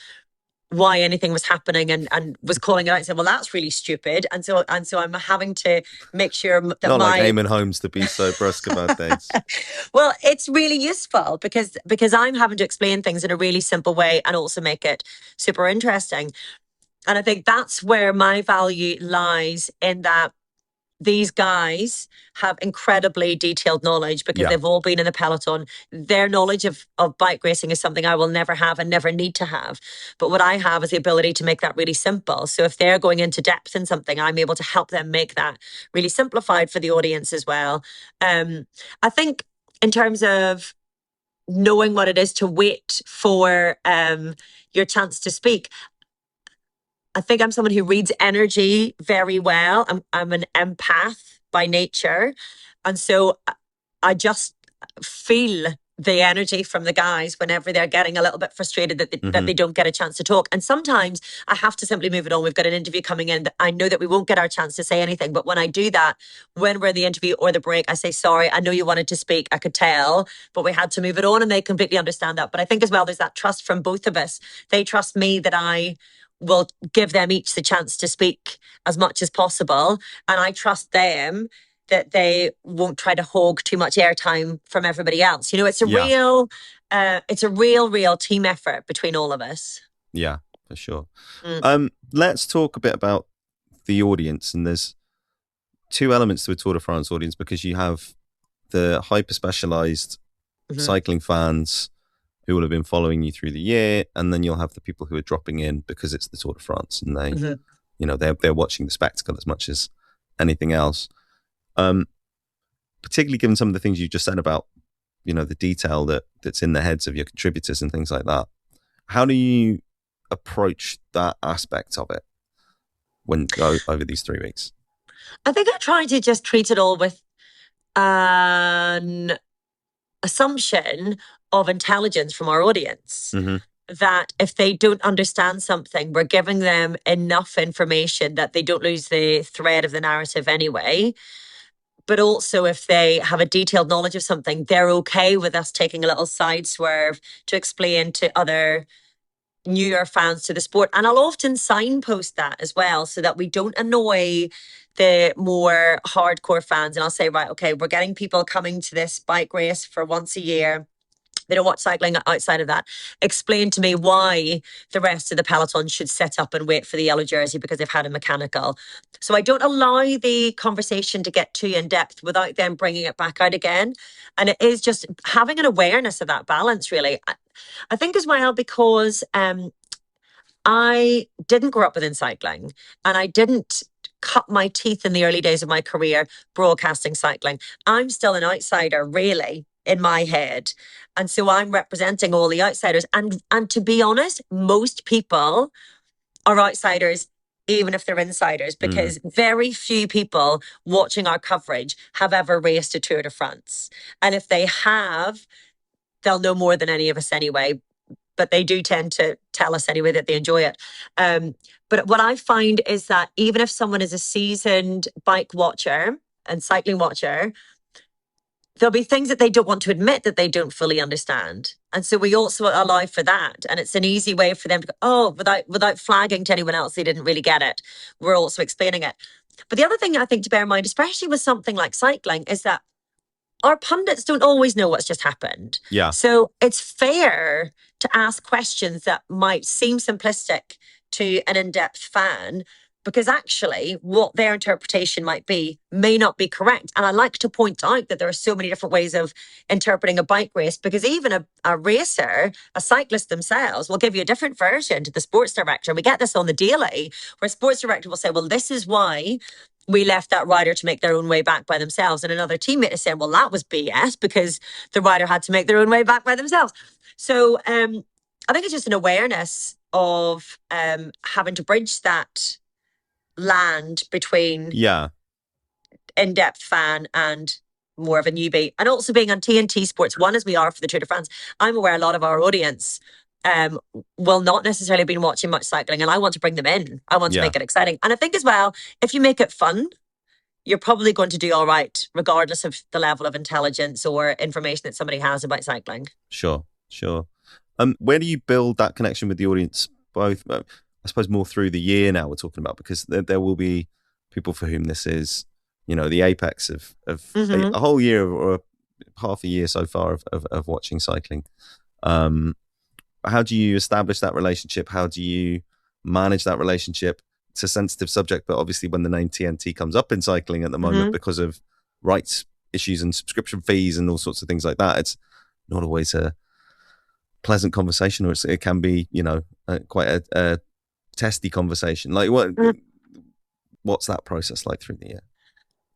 S1: why anything was happening, and was calling it out and saying, well, that's really stupid. And so I'm having to make sure that
S2: not like Eamon Holmes to be so brusque about things.
S1: Well, it's really useful because I'm having to explain things in a really simple way and also make it super interesting. And I think that's where my value lies, in that these guys have incredibly detailed knowledge because they've all been in the peloton. Their knowledge of bike racing is something I will never have and never need to have. But what I have is the ability to make that really simple. So if they're going into depth in something, I'm able to help them make that really simplified for the audience as well. I think in terms of knowing what it is to wait for your chance to speak, I think I'm someone who reads energy very well. I'm an empath by nature. And so I just feel the energy from the guys whenever they're getting a little bit frustrated that they don't get a chance to talk. And sometimes I have to simply move it on. We've got an interview coming in that I know that we won't get our chance to say anything. But when I do that, when we're in the interview or the break, I say, sorry, I know you wanted to speak. I could tell, but we had to move it on, and they completely understand that. But I think as well, there's that trust from both of us. They trust me that I will give them each the chance to speak as much as possible. And I trust them that they won't try to hog too much airtime from everybody else. You know, it's a real team effort between all of us.
S2: Yeah, for sure. Let's talk a bit about the audience. And there's two elements to a Tour de France audience, because you have the hyper specialized cycling fans who will have been following you through the year, and then you'll have the people who are dropping in because it's the Tour de France and they, you know, they're watching the spectacle as much as anything else. Particularly given some of the things you just said about, you know, the detail that's in the heads of your contributors and things like that. How do you approach that aspect of it when over these 3 weeks?
S1: I think I try to just treat it all with an assumption of intelligence from our audience. That if they don't understand something, we're giving them enough information that they don't lose the thread of the narrative anyway. But also, if they have a detailed knowledge of something, they're okay with us taking a little side swerve to explain to other newer fans to the sport. And I'll often signpost that as well, so that we don't annoy the more hardcore fans. And I'll say, right, okay, we're getting people coming to this bike race for once a year. They don't watch cycling outside of that. Explain to me why the rest of the peloton should sit up and wait for the yellow jersey because they've had a mechanical. So I don't allow the conversation to get too in depth without them bringing it back out again. And it is just having an awareness of that balance, really. I think as well, because I didn't grow up within cycling, and I didn't cut my teeth in the early days of my career broadcasting cycling. I'm still an outsider, really, in my head. And so I'm representing all the outsiders. And to be honest, most people are outsiders, even if they're insiders,
S2: Mm.
S1: because very few people watching our coverage have ever raced a Tour de France. And if they have, they'll know more than any of us anyway. But they do tend to tell us anyway that they enjoy it. But what I find is that even if someone is a seasoned bike watcher and cycling watcher, there'll be things that they don't want to admit that they don't fully understand. And so we also allow for that. And it's an easy way for them to go, oh, without flagging to anyone else, they didn't really get it. We're also explaining it. But the other thing I think to bear in mind, especially with something like cycling, is that our pundits don't always know what's just happened.
S2: Yeah.
S1: So it's fair to ask questions that might seem simplistic to an in-depth fan, because actually what their interpretation might be may not be correct. And I like to point out that there are so many different ways of interpreting a bike race, because even a racer, a cyclist themselves, will give you a different version to the sports director. We get this on the daily, where a sports director will say, well, this is why we left that rider to make their own way back by themselves. And another teammate is saying, well, that was BS because the rider had to make their own way back by themselves. So I think it's just an awareness of having to bridge that land between in-depth fan and more of a newbie. And also being on TNT Sports 1, as we are for the Tour de France, I'm aware a lot of our audience will not necessarily have been watching much cycling, and I want to bring them in. I want to make it exciting. And I think as well, if you make it fun, you're probably going to do all right, regardless of the level of intelligence or information that somebody has about cycling.
S2: Sure. Where do you build that connection with the audience? Both, I suppose, more through the year now we're talking about, because there will be people for whom this is, the apex of a whole year or half a year so far of watching cycling. How do you establish that relationship? How do you manage that relationship? It's a sensitive subject, but obviously when the name TNT comes up in cycling at the moment because of rights issues and subscription fees and all sorts of things like that, it's not always a pleasant conversation, or it can be, quite a testy conversation. Like what's that process like through the year?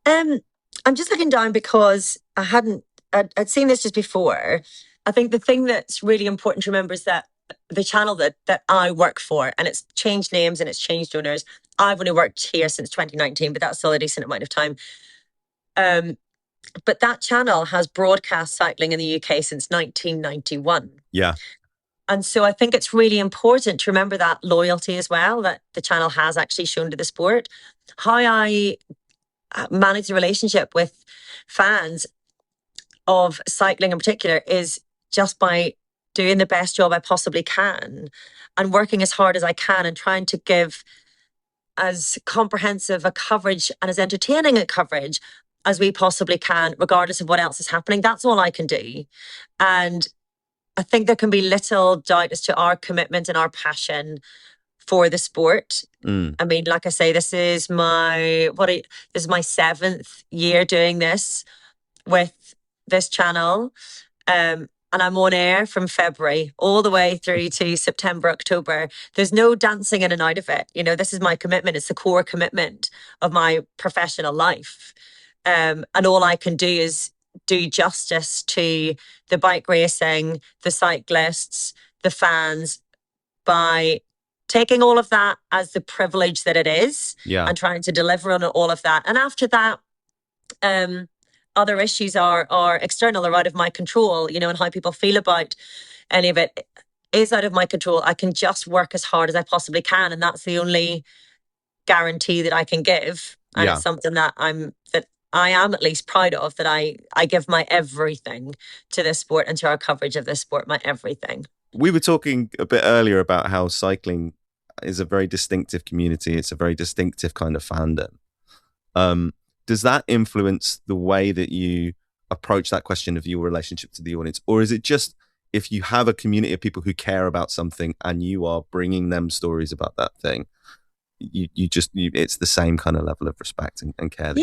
S1: I'm just looking down because I'd seen this just before. I think the thing that's really important to remember is that the channel that I work for, and it's changed names and it's changed owners. I've only worked here since 2019, but that's still a decent amount of time. But that channel has broadcast cycling in the UK since 1991.
S2: Yeah.
S1: And so I think it's really important to remember that loyalty as well, that the channel has actually shown to the sport. How I manage the relationship with fans of cycling in particular is just by doing the best job I possibly can and working as hard as I can and trying to give as comprehensive a coverage and as entertaining a coverage as we possibly can, regardless of what else is happening. That's all I can do. And I think there can be little doubt as to our commitment and our passion for the sport. I mean, like I say, this is my 7th year doing this with this channel. And I'm on air from February all the way through to September, October. There's no dancing in and out of it. This is my commitment. It's the core commitment of my professional life. And all I can do is do justice to the bike racing, the cyclists, the fans, by taking all of that as the privilege that it is and trying to deliver on all of that. And after that, other issues are external or out of my control, and how people feel about any of it is out of my control. I can just work as hard as I possibly can. And that's the only guarantee that I can give. And it's something that I am at least proud of, that I give my everything to this sport and to our coverage of this sport, my everything.
S2: We were talking a bit earlier about how cycling is a very distinctive community. It's a very distinctive kind of fandom. Does that influence the way that you approach that question of your relationship to the audience? Or is it just, if you have a community of people who care about something and you are bringing them stories about that thing, it's the same kind of level of respect and care?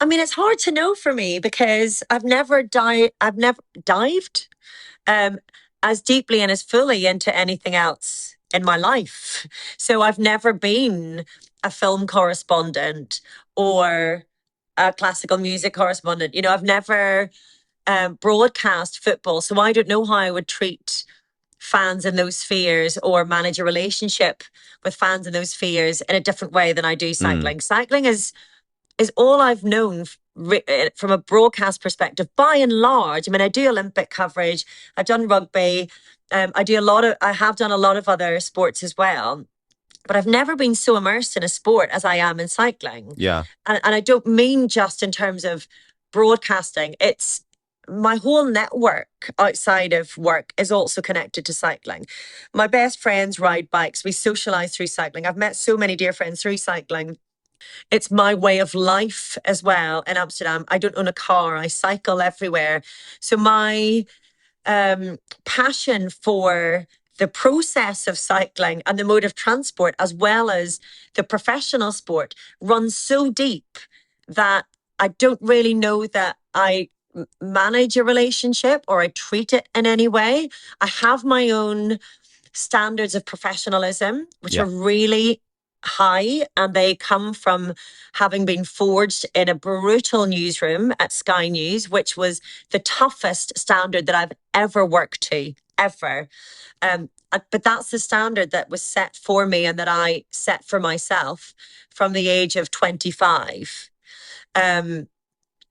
S1: I mean, it's hard to know for me because I've never dived as deeply and as fully into anything else in my life. So I've never been a film correspondent or a classical music correspondent. I've never broadcast football, so I don't know how I would treat fans in those spheres or manage a relationship with fans in those spheres in a different way than I do cycling. Cycling is all I've known from a broadcast perspective, by and large. I mean, I do Olympic coverage. I've done rugby. I have done a lot of other sports as well. But I've never been so immersed in a sport as I am in cycling.
S2: Yeah.
S1: And I don't mean just in terms of broadcasting. It's my whole network outside of work is also connected to cycling. My best friends ride bikes. We socialize through cycling. I've met so many dear friends through cycling. It's my way of life as well in Amsterdam. I don't own a car. I cycle everywhere. So my passion for the process of cycling and the mode of transport, as well as the professional sport, runs so deep that I don't really know that I manage a relationship or I treat it in any way. I have my own standards of professionalism, which are really high, and they come from having been forged in a brutal newsroom at Sky News, which was the toughest standard that I've ever worked to, ever. But that's the standard that was set for me and that I set for myself from the age of 25.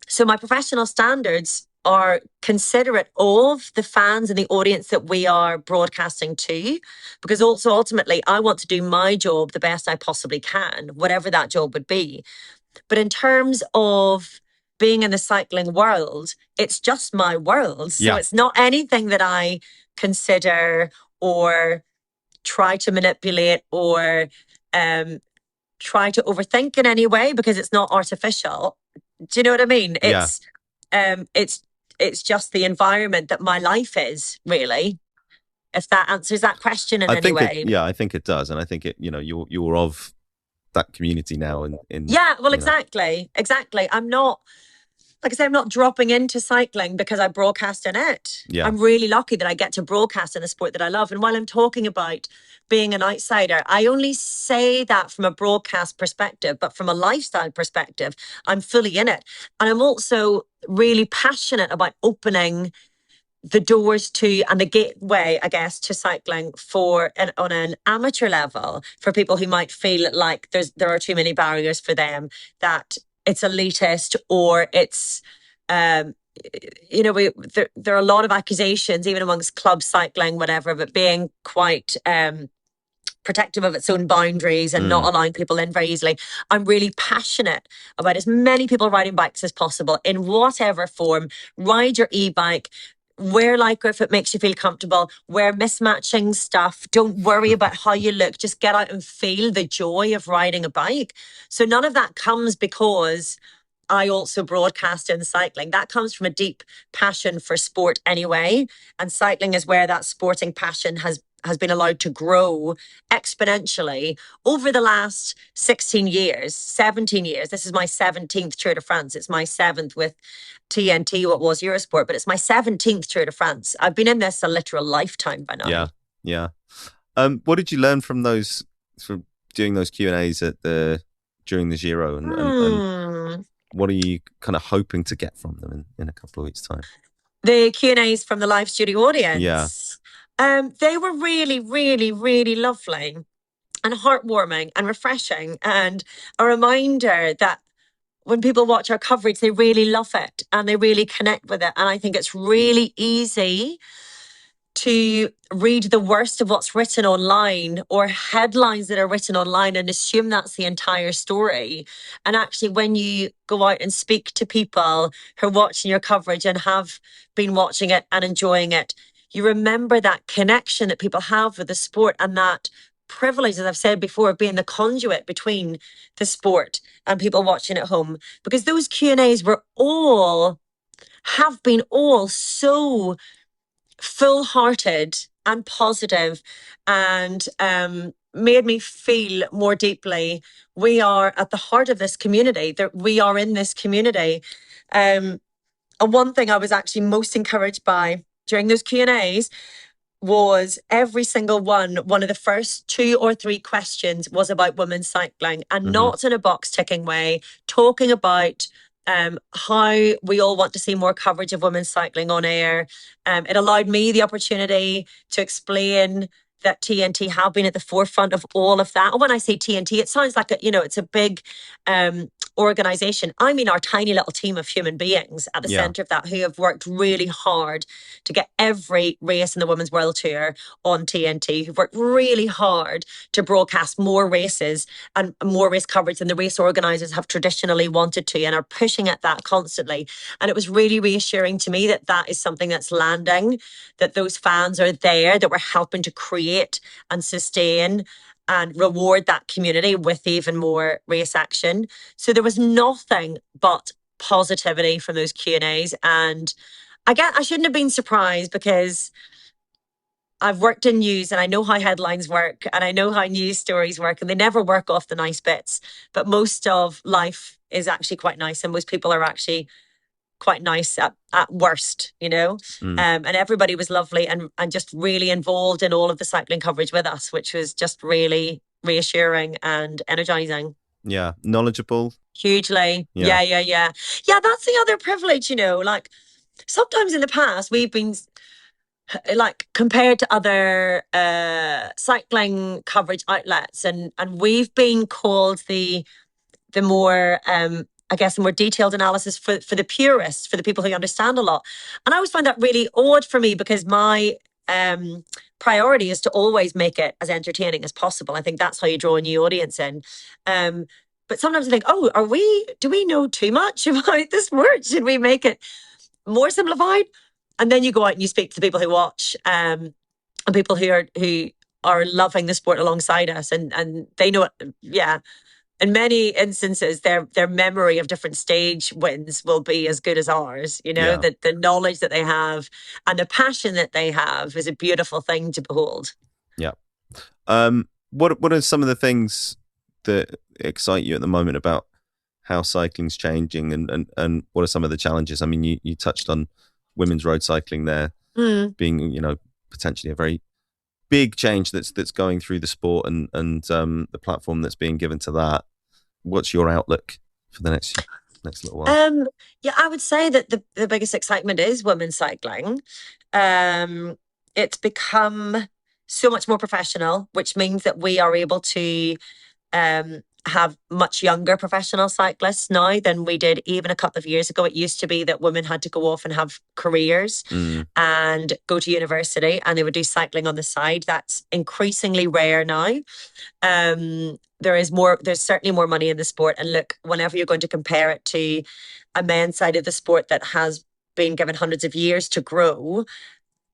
S1: So my professional standards are considerate of the fans and the audience that we are broadcasting to, because also ultimately I want to do my job the best I possibly can, whatever that job would be. But in terms of being in the cycling world, it's just my world. So it's not anything that I consider or try to manipulate or try to overthink in any way, because it's not artificial. Do you know what I mean? It's just the environment that my life is, really. If that answers that question in any way.
S2: I think it does, and I think it. You're of that community now.
S1: Exactly. I'm not, like I say, I'm not dropping into cycling because I broadcast in it.
S2: Yeah.
S1: I'm really lucky that I get to broadcast in a sport that I love. And while I'm talking about being an outsider, I only say that from a broadcast perspective, but from a lifestyle perspective, I'm fully in it. And I'm also really passionate about opening the doors to and the gateway, I guess, to cycling on an amateur level for people who might feel like there are too many barriers for them, that it's elitist or it's, there are a lot of accusations, even amongst club cycling, whatever, of it being quite protective of its own boundaries and not allowing people in very easily. I'm really passionate about as many people riding bikes as possible in whatever form. Ride your e-bike. Wear Lycra if it makes you feel comfortable. Wear mismatching stuff. Don't worry about how you look. Just get out and feel the joy of riding a bike. So none of that comes because I also broadcast in cycling. That comes from a deep passion for sport anyway. And cycling is where that sporting passion has been allowed to grow exponentially over the last 16 years, 17 years. This is my 17th Tour de France. It's my 7th with TNT, what was Eurosport, but it's my 17th Tour de France. I've been in this a literal lifetime by now.
S2: Yeah. What did you learn from doing those Q&As during the Giro, and what are you kind of hoping to get from them in a couple of weeks' time?
S1: The Q&As from the live studio audience.
S2: Yeah.
S1: They were really, really, really lovely and heartwarming and refreshing, and a reminder that when people watch our coverage, they really love it and they really connect with it. And I think it's really easy to read the worst of what's written online or headlines that are written online and assume that's the entire story. And actually, when you go out and speak to people who are watching your coverage and have been watching it and enjoying it, you remember that connection that people have with the sport and that privilege, as I've said before, of being the conduit between the sport and people watching at home. Because those Q&As have been all so full-hearted and positive and made me feel more deeply we are at the heart of this community, that we are in this community. And one thing I was actually most encouraged by during those Q&As was every single one of the first 2 or 3 questions was about women's cycling, and not in a box ticking way, talking about how we all want to see more coverage of women's cycling on air. It allowed me the opportunity to explain that TNT have been at the forefront of all of that. And when I say TNT, it sounds like it's a big organization. I mean, our tiny little team of human beings at the
S2: Yeah.
S1: center of that, who have worked really hard to get every race in the Women's World Tour on TNT, who've worked really hard to broadcast more races and more race coverage than the race organizers have traditionally wanted to, and are pushing at that constantly. And it was really reassuring to me that that is something that's landing, that those fans are there, that we're helping to create and sustain and reward that community with even more race action. So there was nothing but positivity from those Q&As. And I shouldn't have been surprised, because I've worked in news and I know how headlines work and I know how news stories work, and they never work off the nice bits. But most of life is actually quite nice, and most people are actually quite nice at worst, and everybody was lovely and just really involved in all of the cycling coverage with us, which was just really reassuring and energizing.
S2: Yeah. Knowledgeable.
S1: Hugely.
S2: Yeah.
S1: Yeah, that's the other privilege, like sometimes in the past we've been like compared to other cycling coverage outlets, and we've been called the more I guess the more detailed analysis for the purists, for the people who understand a lot. And I always find that really odd for me, because my priority is to always make it as entertaining as possible. I think that's how you draw a new audience in. But sometimes I think, do we know too much about this sport? Should we make it more simplified? And then you go out and you speak to the people who watch, and people who are loving the sport alongside us, and they know it. Yeah. In many instances, their memory of different stage wins will be as good as ours.
S2: Yeah.
S1: That the knowledge that they have and the passion that they have is a beautiful thing to behold.
S2: Yeah. What are some of the things that excite you at the moment about how cycling's changing, and what are some of the challenges? I mean, you touched on women's road cycling there being, potentially a very big change that's going through the sport, and the platform that's being given to that. What's your outlook for the next little while?
S1: Yeah, I would say that the biggest excitement is women's cycling. It's become so much more professional, which means that we are able to have much younger professional cyclists now than we did even a couple of years ago. It used to be that women had to go off and have careers and go to university, and they would do cycling on the side. That's increasingly rare now. There's certainly more money in the sport. And look, whenever you're going to compare it to a men's side of the sport that has been given hundreds of years to grow,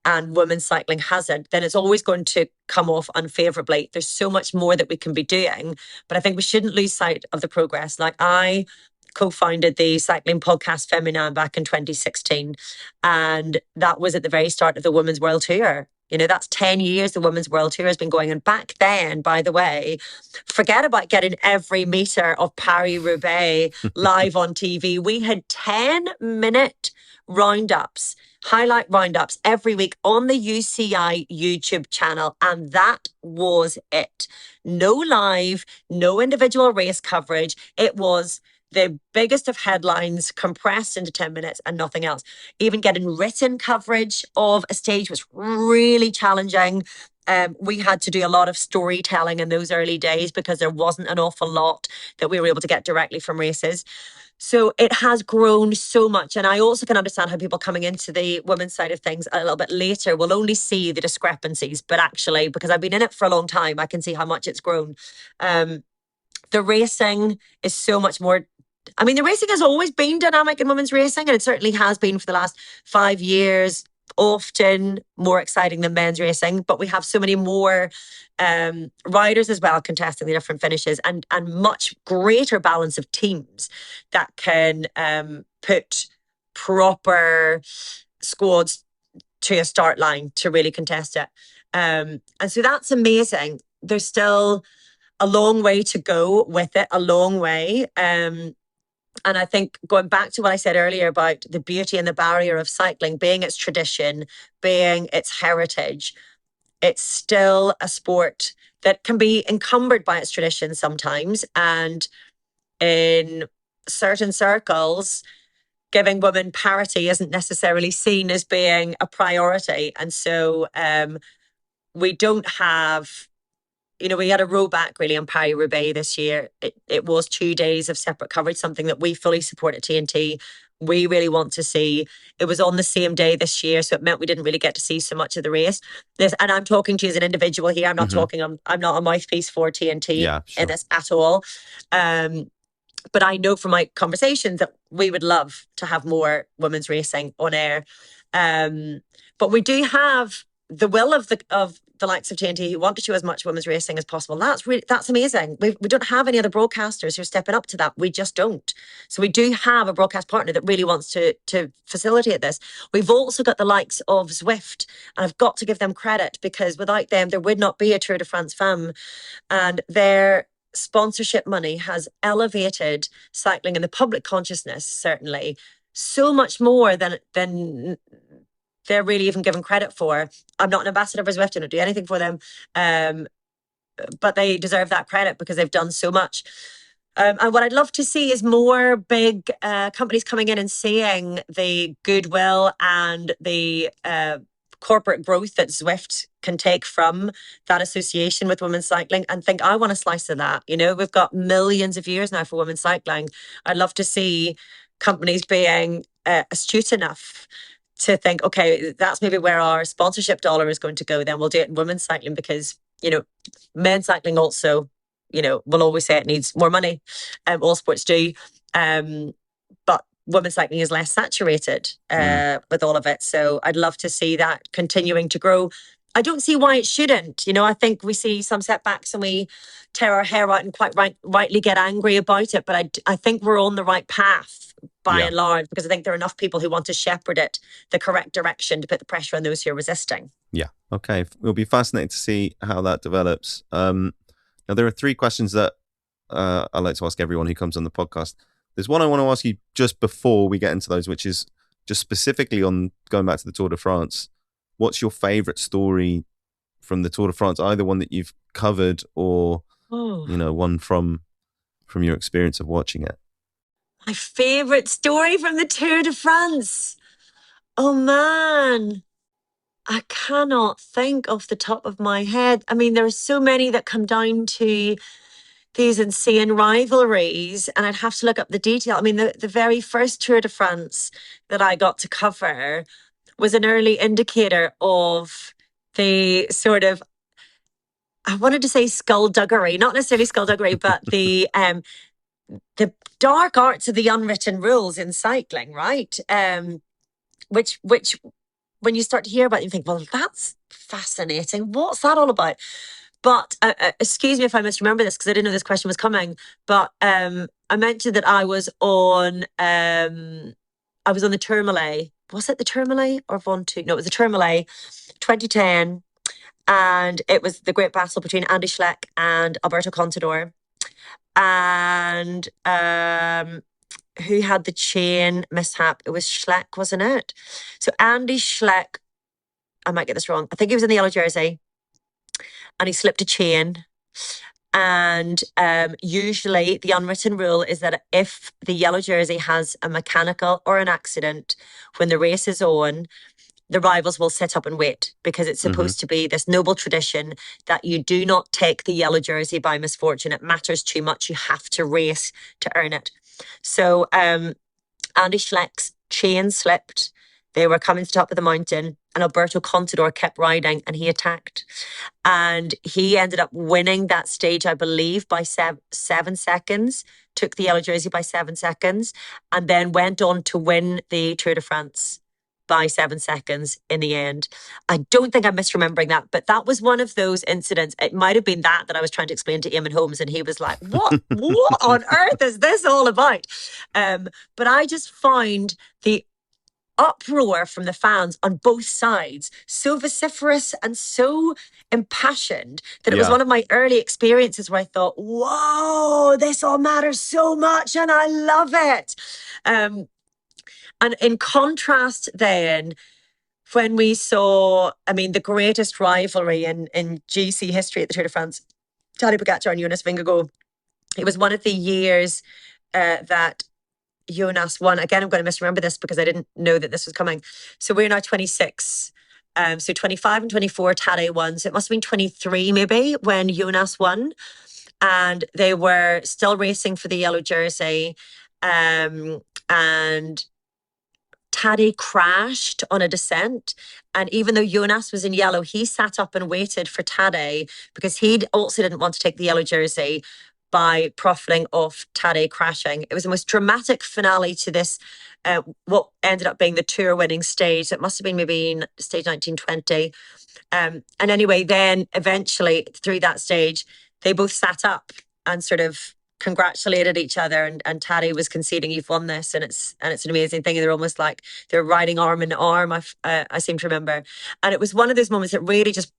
S1: and women's cycling hasn't, then it's always going to come off unfavorably. There's so much more that we can be doing, but I think we shouldn't lose sight of the progress. Like, I co-founded the cycling podcast Feminine back in 2016, and that was at the very start of the Women's World Tour. That's 10 years the Women's World Tour has been going. And back then, by the way, forget about getting every meter of Paris-Roubaix live on TV. We had 10-minute roundups, highlight roundups every week on the UCI YouTube channel. And that was it. No live, no individual race coverage. It was the biggest of headlines compressed into 10 minutes and nothing else. Even getting written coverage of a stage was really challenging. We had to do a lot of storytelling in those early days, because there wasn't an awful lot that we were able to get directly from races. So it has grown so much. And I also can understand how people coming into the women's side of things a little bit later will only see the discrepancies. But actually, because I've been in it for a long time, I can see how much it's grown. The racing is so much more. I mean, the racing has always been dynamic in women's racing, and it certainly has been for the last 5 years, often more exciting than men's racing. But we have so many more riders as well contesting the different finishes, and much greater balance of teams that can put proper squads to a start line to really contest it. And so that's amazing. There's still a long way to go with it, a long way. And I think, going back to what I said earlier about the beauty and the barrier of cycling being its tradition, being its heritage, it's still a sport that can be encumbered by its tradition sometimes. And in certain circles, giving women parity isn't necessarily seen as being a priority. And so we don't have, we had a rollback really on Paris-Roubaix this year. It was 2 days of separate coverage, something that we fully support at TNT. We really want to see. It was on the same day this year, so it meant we didn't really get to see so much of the race. And I'm talking to you as an individual here. I'm not talking. I'm not a mouthpiece for TNT in this at all. But I know from my conversations that we would love to have more women's racing on air. But we do have the will of the likes of TNT who want to show as much women's racing as possible. That's amazing. We don't have any other broadcasters who are stepping up to that. We just don't. So we do have a broadcast partner that really wants to facilitate this. We've also got the likes of Zwift, and I've got to give them credit, because without them, there would not be a Tour de France Femme. And their sponsorship money has elevated cycling in the public consciousness, certainly, so much more than they're really even given credit for. I'm not an ambassador for Zwift, I don't do anything for them, but they deserve that credit because they've done so much. And what I'd love to see is more big companies coming in and seeing the goodwill and the corporate growth that Zwift can take from that association with women's cycling and think, I want a slice of that. We've got millions of views now for women's cycling. I'd love to see companies being astute enough to think, okay, that's maybe where our sponsorship dollar is going to go. Then we'll do it in women's cycling, because, men's cycling also, we'll always say it needs more money. All sports do. But women's cycling is less saturated with all of it. So I'd love to see that continuing to grow. I don't see why it shouldn't. I think we see some setbacks and we tear our hair out and quite rightly get angry about it. But I think we're on the right path by and large, because I think there are enough people who want to shepherd it the correct direction to put the pressure on those who are resisting. Yeah.
S2: Okay. It'll be fascinating to see how that develops. Now, there are 3 questions that I like to ask everyone who comes on the podcast. There's one I want to ask you just before we get into those, which is just specifically on going back to the Tour de France. What's your favourite story from the Tour de France? Either one that you've covered or, one from your experience of watching it.
S1: My favourite story from the Tour de France? Oh, man. I cannot think off the top of my head. I mean, there are so many that come down to these insane rivalries, and I'd have to look up the detail. I mean, the very first Tour de France that I got to cover was an early indicator of the sort of, I wanted to say skullduggery, not necessarily skullduggery, but the dark arts of the unwritten rules in cycling, right? Which when you start to hear about it, you think, well, that's fascinating. What's that all about? But excuse me if I misremember this, because I didn't know this question was coming. But I mentioned that I was on the Tourmalet. Was it the Tourmalet or Ventoux? No, it was the Tourmalet, 2010, and it was the great battle between Andy Schleck and Alberto Contador. And who had the chain mishap? It was Schleck, wasn't it? So Andy Schleck, I might get this wrong, I think he was in the yellow jersey, and he slipped a chain. And usually the unwritten rule is that if the yellow jersey has a mechanical or an accident when the race is on, the rivals will sit up and wait, because it's supposed to be this noble tradition that you do not take the yellow jersey by misfortune. It matters too much. You have to race to earn it. So Andy Schleck's chain slipped. They were coming to the top of the mountain, and Alberto Contador kept riding, and he attacked. And he ended up winning that stage, I believe, by 7 seconds, took the yellow jersey by 7 seconds, and then went on to win the Tour de France by 7 seconds in the end. I don't think I'm misremembering that, but that was one of those incidents. It might have been that I was trying to explain to Eamon Holmes, and he was like, what on earth is this all about? But I just find the uproar from the fans on both sides so vociferous and so impassioned that it was one of my early experiences where I thought, whoa, this all matters so much and I love it. And in contrast then, when we saw, I mean, the greatest rivalry in GC history at the Tour de France, Tadej Pogacar and Jonas Vingegaard, it was one of the years that Jonas won. Again, I'm going to misremember this because I didn't know that this was coming. So we're now 26. So 25 and 24, Tade won. So it must have been 23 maybe when Jonas won. And they were still racing for the yellow jersey. And Taddy crashed on a descent. And even though Jonas was in yellow, he sat up and waited for Taddy because he also didn't want to take the yellow jersey by profiting off Taddy crashing. It was the most dramatic finale to this, what ended up being the tour winning stage. It must have been maybe stage 1920. And anyway, then eventually through that stage, they both sat up and sort of congratulated each other, and Taddy was conceding, "You've won this," and it's an amazing thing. And they're almost like they're riding arm in arm. I seem to remember, and it was one of those moments that really just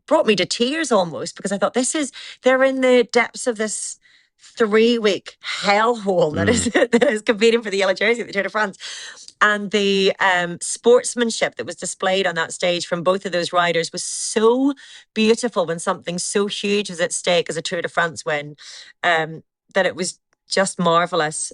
S1: brought me to tears almost, because I thought they're in the depths of this 3-week hellhole that is competing for the yellow jersey at the Tour de France. And the sportsmanship that was displayed on that stage from both of those riders was so beautiful when something so huge was at stake as a Tour de France win, that it was just marvelous.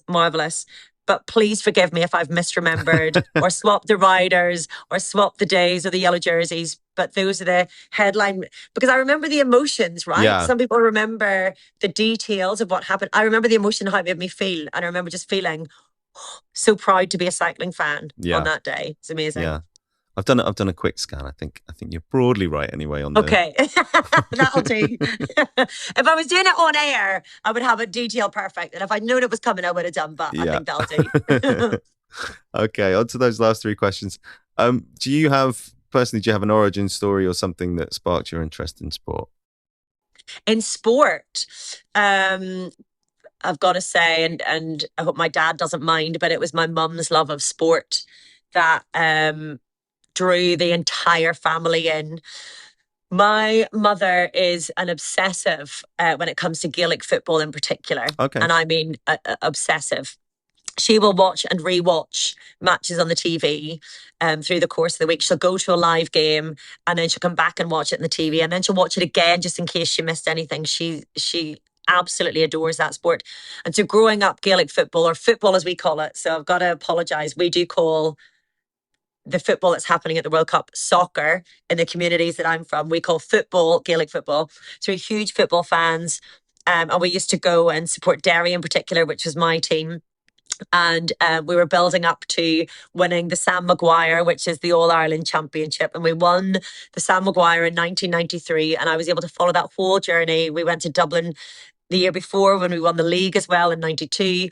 S1: But please forgive me if I've misremembered or swapped the riders or swapped the days or the yellow jerseys. But those are the headline, because I remember the emotions, right?
S2: Yeah.
S1: Some people remember the details of what happened. I remember the emotion, how it made me feel. And I remember just feeling so proud to be a cycling fan on that day. It's amazing.
S2: Yeah. I've done a quick scan. I think you're broadly right anyway on the...
S1: Okay. That'll do. If I was doing it on air, I would have a detail perfect. And if I'd known it was coming, I would have done, but I think that'll do.
S2: Okay, on to those last 3 questions. Do you have an origin story or something that sparked your interest in sport?
S1: In sport, I've got to say, and I hope my dad doesn't mind, but it was my mum's love of sport that drew the entire family in. My mother is an obsessive when it comes to Gaelic football in particular.
S2: Okay.
S1: And I mean obsessive. She will watch and rewatch matches on the TV through the course of the week. She'll go to a live game and then she'll come back and watch it on the TV, and then she'll watch it again just in case she missed anything. She absolutely adores that sport. And so growing up, Gaelic football, or football as we call it, so I've got to apologise, we do call the football that's happening at the World Cup soccer in the communities that I'm from. We call football Gaelic football. So we're huge football fans. And we used to go and support Derry in particular, which was my team. And we were building up to winning the Sam Maguire, which is the All-Ireland Championship. And we won the Sam Maguire in 1993. And I was able to follow that whole journey. We went to Dublin the year before when we won the league as well in 92.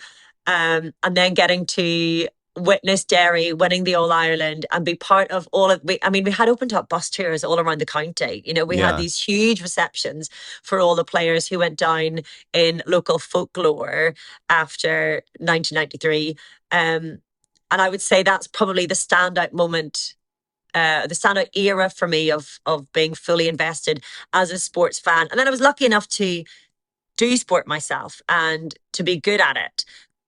S1: And then getting to witness Derry winning the All-Ireland and be part of all of... we had opened up bus tours all around the county. You know, we had these huge receptions for all the players who went down in local folklore after 1993. And I would say that's probably the standout moment, the standout era for me of being fully invested as a sports fan. And then I was lucky enough to do sport myself and to be good at it.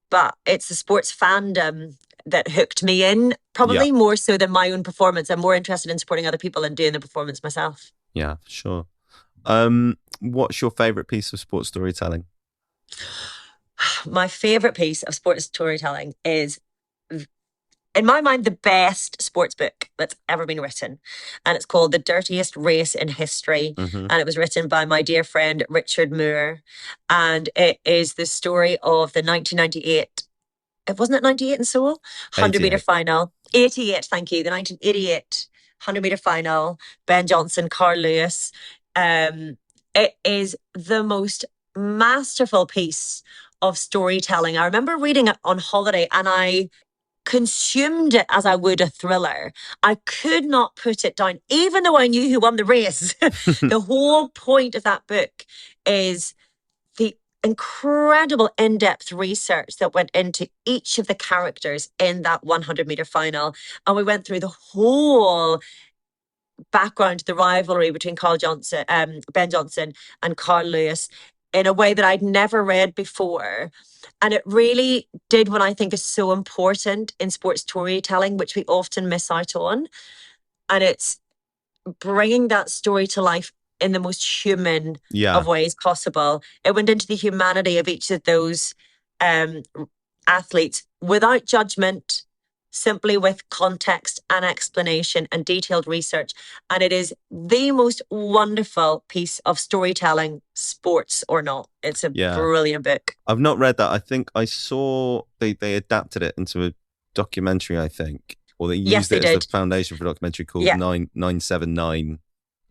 S1: But it's the sports fandom that hooked me in, probably more so than my own performance. I'm more interested in supporting other people and doing the performance myself. Yeah,
S2: sure. What's your favourite piece of sports storytelling?
S1: My favourite piece of sports storytelling is, in my mind, the best sports book that's ever been written. And it's called The Dirtiest Race in History.
S2: Mm-hmm.
S1: And it was written by my dear friend, Richard Moore. And it is the story of the 1998, it wasn't it 98 in Seoul? 100-metre final. 88, thank you. The 1988 100-metre final. Ben Johnson, Carl Lewis. It is the most masterful piece of storytelling. I remember reading it on holiday and I consumed it as I would a thriller. I could not put it down, even though I knew who won the race. The whole point of that book is the incredible in-depth research that went into each of the characters in that 100-metre final. And we went through the whole background to the rivalry between Ben Johnson and Carl Lewis in a way that I'd never read before. And it really did what I think is so important in sports storytelling, which we often miss out on. And it's bringing that story to life in the most human of ways possible. It went into the humanity of each of those athletes without judgment, simply with context and explanation and detailed research. And it is the most wonderful piece of storytelling, sports or not. It's a brilliant book.
S2: I've not read that. I think I saw they adapted it into a documentary, I think. Or they used it as the foundation for a documentary called 979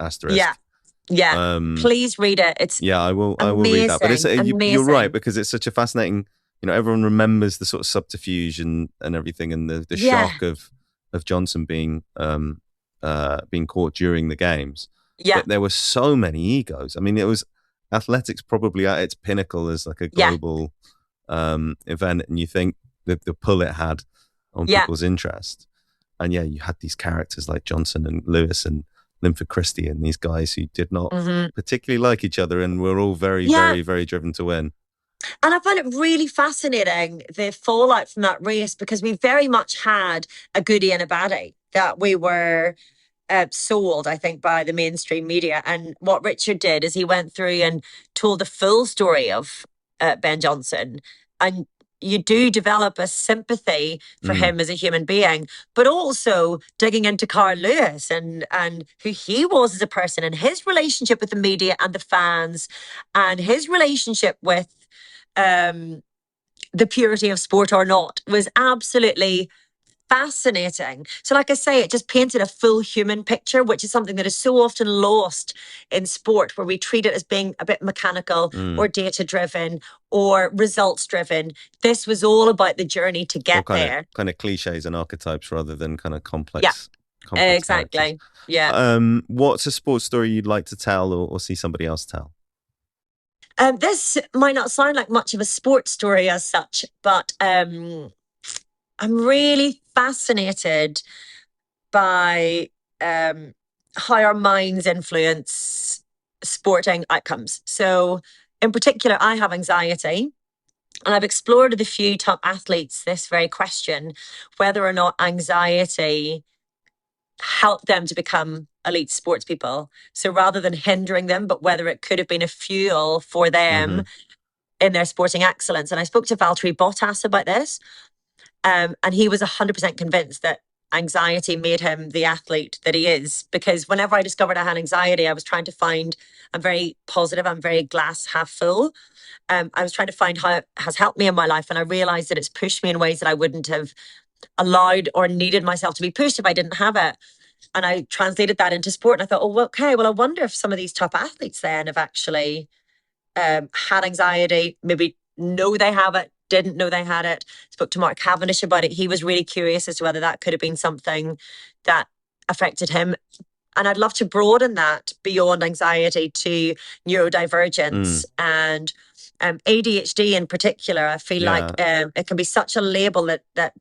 S2: asterisk.
S1: Yeah. Please read it. It's
S2: I will read that. But you're right, because it's such a fascinating, everyone remembers the sort of subterfuge and everything, and the shock of Johnson being caught during the games.
S1: Yeah.
S2: But there were so many egos. I mean, it was athletics probably at its pinnacle as like a global event, and you think the pull it had on people's interest. And you had these characters like Johnson and Lewis and Linford Christie and these guys who did not particularly like each other and were all very, very, very driven to win.
S1: And I find it really fascinating, the fallout from that race, because we very much had a goodie and a baddie that we were sold, I think, by the mainstream media. And what Richard did is he went through and told the full story of Ben Johnson. And you do develop a sympathy for him as a human being, but also digging into Carl Lewis and who he was as a person, and his relationship with the media and the fans, and his relationship with the purity of sport or not was absolutely fascinating. So like I say, it just painted a full human picture, which is something that is so often lost in sport, where we treat it as being a bit mechanical or data driven or results driven. This was all about the journey to get there.
S2: Kind of cliches and archetypes rather than kind of complex.
S1: Exactly.
S2: Characters.
S1: Yeah.
S2: What's a sports story you'd like to tell or see somebody else tell?
S1: This might not sound like much of a sports story as such, but I'm really fascinated by how our minds influence sporting outcomes. So in particular, I have anxiety, and I've explored with a few top athletes this very question, whether or not anxiety helped them to become elite sports people. So rather than hindering them, but whether it could have been a fuel for them in their sporting excellence. And I spoke to Valtteri Bottas about this. And he was 100% convinced that anxiety made him the athlete that he is. Because whenever I discovered I had anxiety, I was trying to find, I'm very positive, I'm very glass half full. I was trying to find how it has helped me in my life. And I realized that it's pushed me in ways that I wouldn't have allowed or needed myself to be pushed if I didn't have it. And I translated that into sport. And I thought, I wonder if some of these top athletes then have actually had anxiety, maybe know they have it, didn't know they had it. Spoke to Mark Cavendish about it. He was really curious as to whether that could have been something that affected him. And I'd love to broaden that beyond anxiety to neurodivergence and ADHD in particular. I feel like it can be such a label that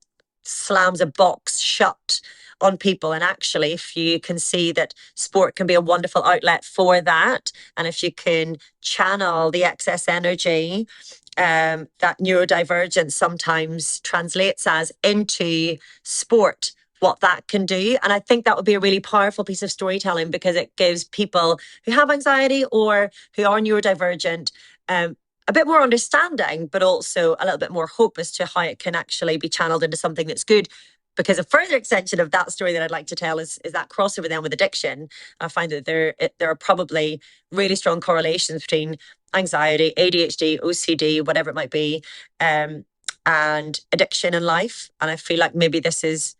S1: slams a box shut on people. And actually, if you can see that sport can be a wonderful outlet for that, and if you can channel the excess energy that neurodivergence sometimes translates as into sport, what that can do. And I think that would be a really powerful piece of storytelling, because it gives people who have anxiety or who are neurodivergent a bit more understanding, but also a little bit more hope as to how it can actually be channeled into something that's good. Because a further extension of that story that I'd like to tell is that crossover then with addiction. I find that there are probably really strong correlations between anxiety, ADHD, OCD, whatever it might be, and addiction in life. And I feel like maybe this is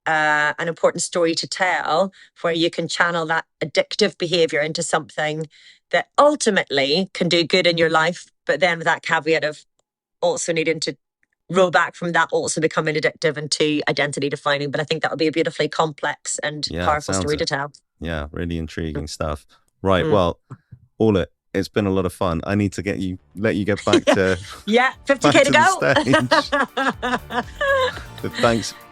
S1: an important story to tell, where you can channel that addictive behavior into something that ultimately can do good in your life, but then with that caveat of also needing to roll back from that also becoming addictive and to identity defining. But I think that would be a beautifully complex and powerful story to tell.
S2: Yeah, really intriguing stuff. Right, well, Orla, it's been a lot of fun. I need to let you get back to
S1: 50k to
S2: go. But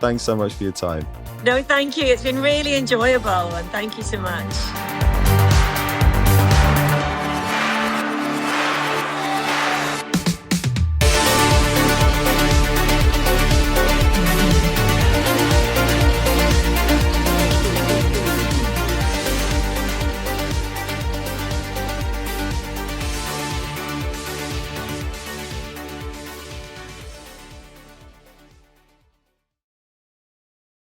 S2: thanks so much for your time.
S1: No, thank you. It's been really enjoyable, and thank you so much.